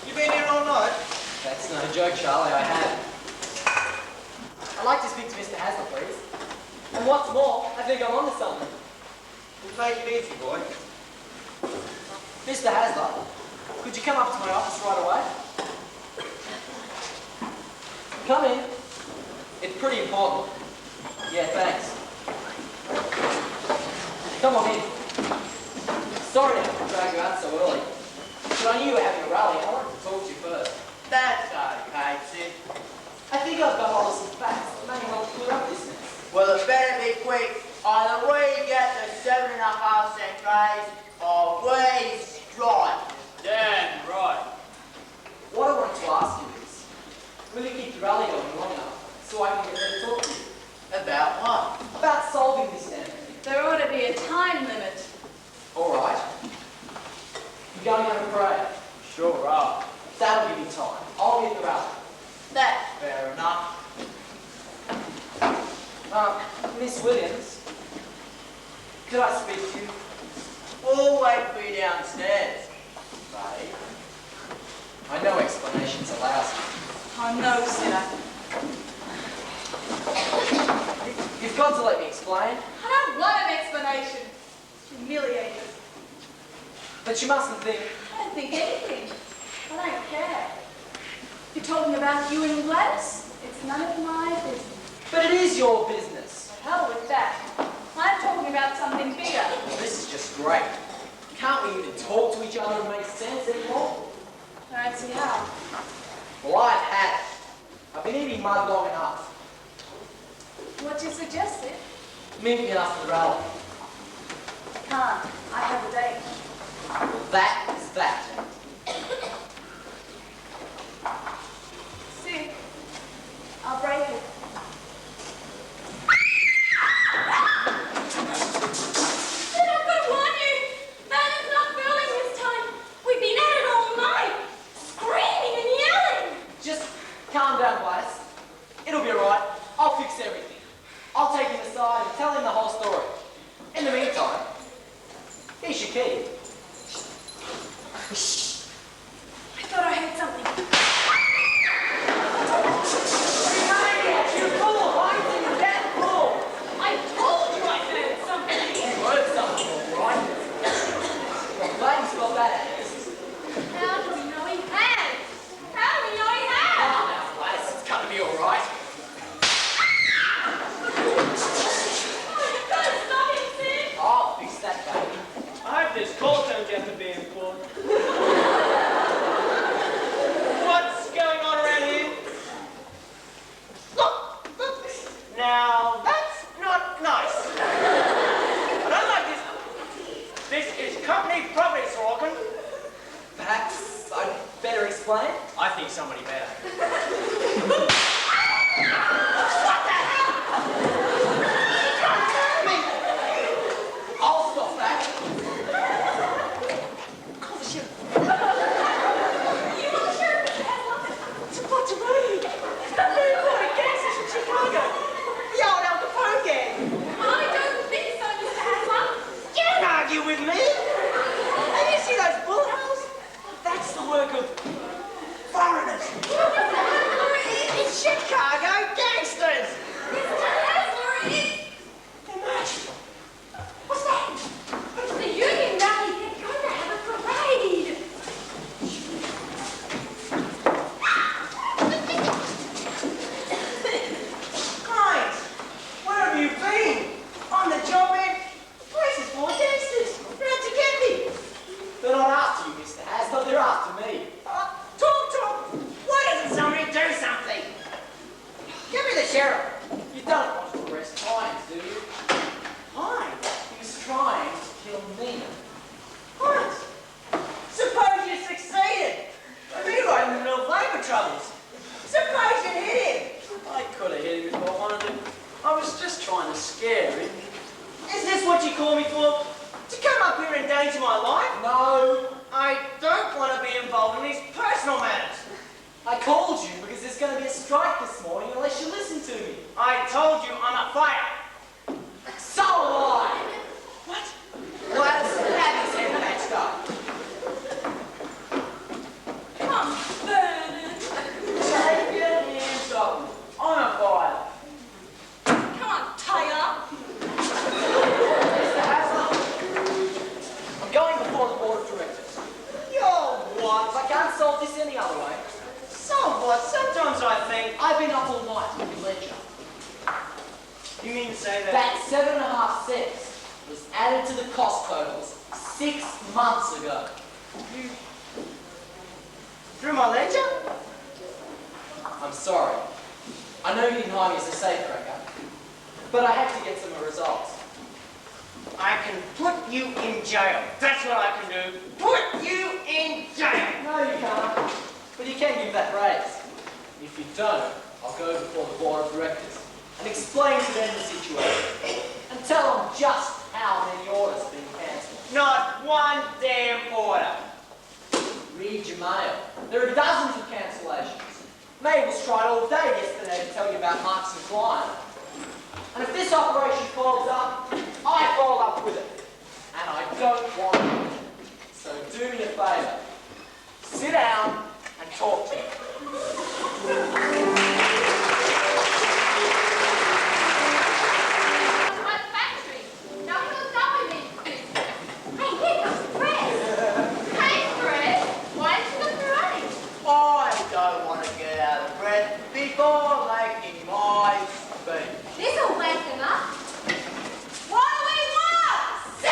Speaker 10: You been here all night?
Speaker 5: That's no joke, Charlie, I have. I'd like to speak to Mr. Hasler, please. And what's more, I think I'm onto something.
Speaker 10: Well, take it easy, boy.
Speaker 5: Mr. Hasler, could you come up to my office right away? Come in. It's pretty important. Yeah, thanks. Come on in. Sorry to have to drag you out so early, but I knew you were having a rally. I wanted to talk to you first.
Speaker 2: That's okay, Sid.
Speaker 5: I think I've got all some facts that may help clear up this mess.
Speaker 2: Well, it better be quick. Either we get the 7.5 cent raise or we strike.
Speaker 1: Damn right.
Speaker 5: What I wanted to ask you is, will you keep the rally going long enough so I can get there to talk to you?
Speaker 2: About what?
Speaker 5: About solving this damn thing.
Speaker 6: There ought to be a time limit.
Speaker 5: All right. You're going on a parade.
Speaker 1: Sure are.
Speaker 5: That'll give you time. I'll be at the rally.
Speaker 2: That's fair enough.
Speaker 5: Miss Williams, could I speak to you?
Speaker 2: We'll wait for you downstairs.
Speaker 5: Babe, I know explanations allowed.
Speaker 6: Oh no, Sinner.
Speaker 5: You've got to let me explain.
Speaker 6: I don't want an explanation. It's humiliating.
Speaker 5: But you mustn't think.
Speaker 6: I don't think anything. I don't care. You're talking about you and Gladys? It's none of my business.
Speaker 5: But it is your business.
Speaker 6: Hell with that. I'm talking about something bigger.
Speaker 5: This is just great. Can't we even talk to each other and make sense anymore?
Speaker 6: I don't see how.
Speaker 5: Well, I've had it. I've been eating mud long enough.
Speaker 6: What do you suggest, Sid?
Speaker 5: Meet me after the rally.
Speaker 6: I can't. I have a date.
Speaker 5: Well, that is that.
Speaker 6: Sid, I'll break it. Sid, I've got to warn you. Man is not fooling this time. We've been at it all night. Screaming and yelling.
Speaker 5: Just calm down, Gladys. It'll be alright. I'll fix everything. I'll take him aside and tell him the whole story. In the meantime, here's your key.
Speaker 6: I thought I heard something.
Speaker 5: You're full of lies and you're that full.
Speaker 6: I told you I heard something.
Speaker 5: You heard something, all right? Well, Blake's got that ass.
Speaker 6: How do we know he has? How do we know he has?
Speaker 5: Now, Gladys, it's gonna be all right.
Speaker 6: You've got to stop him, Sid.
Speaker 5: I'll fix that, baby.
Speaker 3: I hope this call don't get to be important. What's going on around here? Look! Now, that's not nice. I don't like this. This is company property, Sir Orkin.
Speaker 5: Perhaps I'd better explain?
Speaker 3: I think somebody better.
Speaker 5: I'll stop that.
Speaker 6: Call the sheriff. You want the sheriff? It's a Pajama. The moon-boarded gangsters from Chicago.
Speaker 3: The old Al Capone gang.
Speaker 6: I don't think so, Mr. Hasler.
Speaker 3: You don't argue with me. Have you seen those bullet holes? That's the work of foreigners. It's Chicago gangsters.
Speaker 6: Mr. Hasler, it's... What's that? The union rally. They're going to have a parade.
Speaker 3: Guys, where have you been? On the job, man. The place is full of gangsters. They're out to get me.
Speaker 5: They're not after you, Mr. Hasler, they're after me.
Speaker 3: Talk to them. Why doesn't somebody do something? Give me the sheriff.
Speaker 5: You don't want to arrest Hines, do you?
Speaker 3: Hines?
Speaker 5: He was trying to kill me.
Speaker 3: Hines? Suppose you succeeded. I'd be right in the middle of labour troubles. Suppose you hit him.
Speaker 1: I could have hit him if I wanted to. I was just trying to scare him.
Speaker 3: Is this what you call me for? To come up here and endanger my life?
Speaker 5: No,
Speaker 3: I don't want to be involved in these personal matters.
Speaker 5: I called you because there's going to be a strike this morning unless you listen to me.
Speaker 3: I told you I'm a fighter.
Speaker 5: So am I.
Speaker 3: What?
Speaker 5: Gladys, have his head patched up.
Speaker 3: what?
Speaker 5: I can't solve this any other way.
Speaker 3: So what? Sometimes I think
Speaker 5: I've been up all night with the ledger.
Speaker 3: you mean to say that.
Speaker 5: That 7.5 cents was added to the cost totals 6 months ago.
Speaker 3: You drew my ledger?
Speaker 5: I'm sorry. I know you can hire me as a safecracker, but I have to get some results.
Speaker 3: I can put you in jail. That's what I can do. Put you in jail.
Speaker 5: No, you can't. But you can give that raise. If you don't, I'll go before the board of directors and explain to them the situation and tell them just how many orders have been cancelled.
Speaker 3: Not one damn order.
Speaker 5: Read your mail. There are dozens of cancellations. Mabel's tried all day yesterday to tell you about Marks and Klein. And if this operation folds up, I fold up with it. And I don't want it. So do me a favour. Sit down and talk to me.
Speaker 9: At the factory. Now he'll die then. Hey, here comes Fred. Hey, Fred. Why did you look running?
Speaker 2: I don't want to get out of breath before making my speech.
Speaker 4: This'll wake them up.
Speaker 9: What do we want? 7.5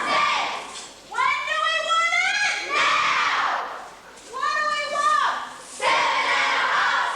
Speaker 9: cents. When do we want it? Now. What do we want? 7.5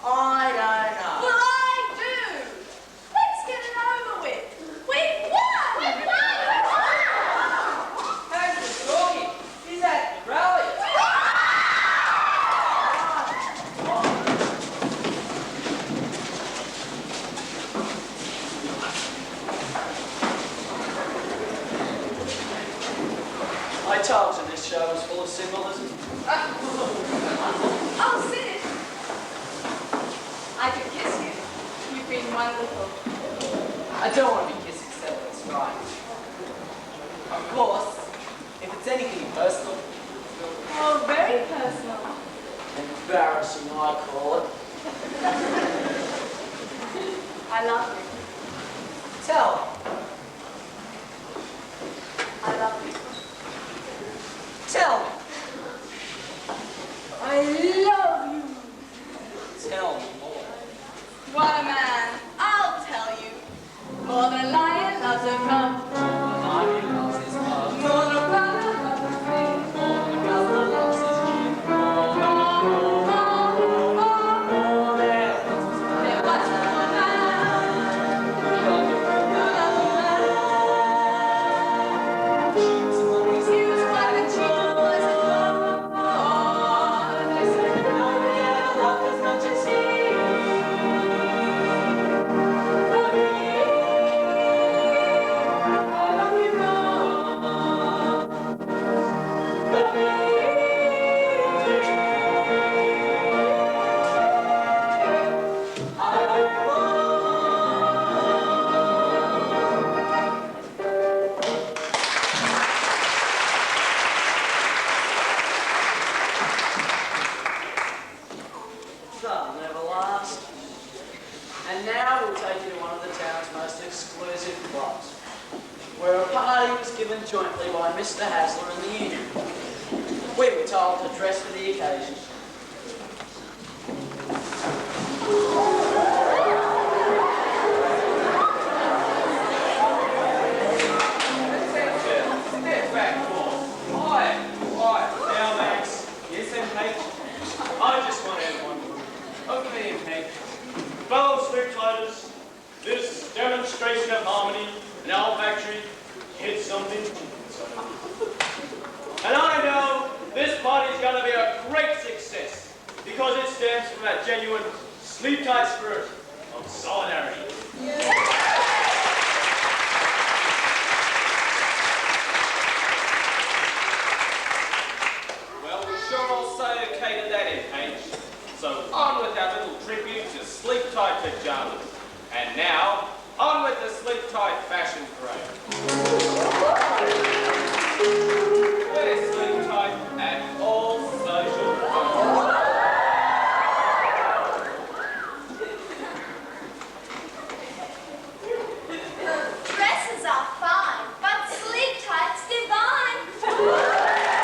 Speaker 2: I don't know.
Speaker 6: Well, I do. Let's get it over with. We've won! We've won!
Speaker 5: How's the talking? He's at the rally. I told you this show was full of symbolism.
Speaker 6: Oh, Sid. I could kiss you. You've been wonderful.
Speaker 5: I don't want to be kissing Settle's right. Of course, if it's anything personal,
Speaker 6: Oh, very personal.
Speaker 5: embarrassing I call it.
Speaker 6: I love you.
Speaker 5: Tell.
Speaker 6: I love you.
Speaker 5: Tell me.
Speaker 6: I love you.
Speaker 5: Tell me more.
Speaker 6: What a man. I'll tell you. More than a lion loves a cub.
Speaker 5: The lion loves his love.
Speaker 6: More than a brother loves a friend.
Speaker 5: More than a brother loves his king.
Speaker 6: There was a woman who loved a man. He was white and she was a blonde. They said nobody ever loved as much as he. I love you
Speaker 5: They'll never last. And now we'll take you to one of the town's most exclusive clubs, where a party was given jointly by Mr. Hasler and the Union. We were told to dress for the occasion.
Speaker 8: Step back, boy. Quiet. Now, Max. Yes, MP? I just want everyone. Okay, MP. Fellow spectators, this demonstration of harmony in our factory is something. And I know this party's going to be a great success because it stems from a genuine sleep-tight spirit of solidarity. Well, we sure all say okay to that, MH. So on with our little tribute to sleep-tight pajamas. And now, on with the sleep-tight fashion parade. We're sleep-tight at all social functions.
Speaker 4: Dresses are fine, but sleep tight's divine.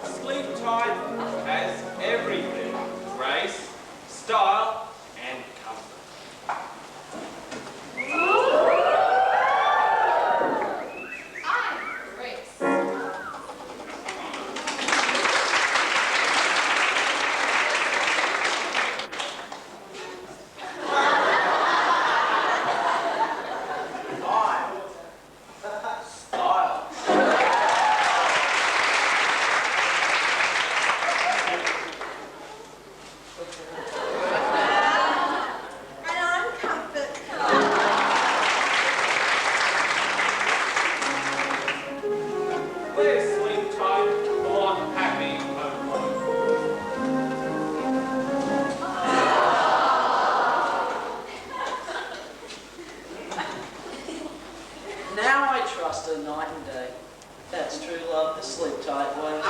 Speaker 8: Sleep-tight has everything. Grace, style, and comfort.
Speaker 9: I'm Grace.
Speaker 5: Style.
Speaker 4: And I'm comfort.
Speaker 8: We're sleep-tight for happy home life.
Speaker 5: Now I trust her night and day. That's true love, the sleep tight way.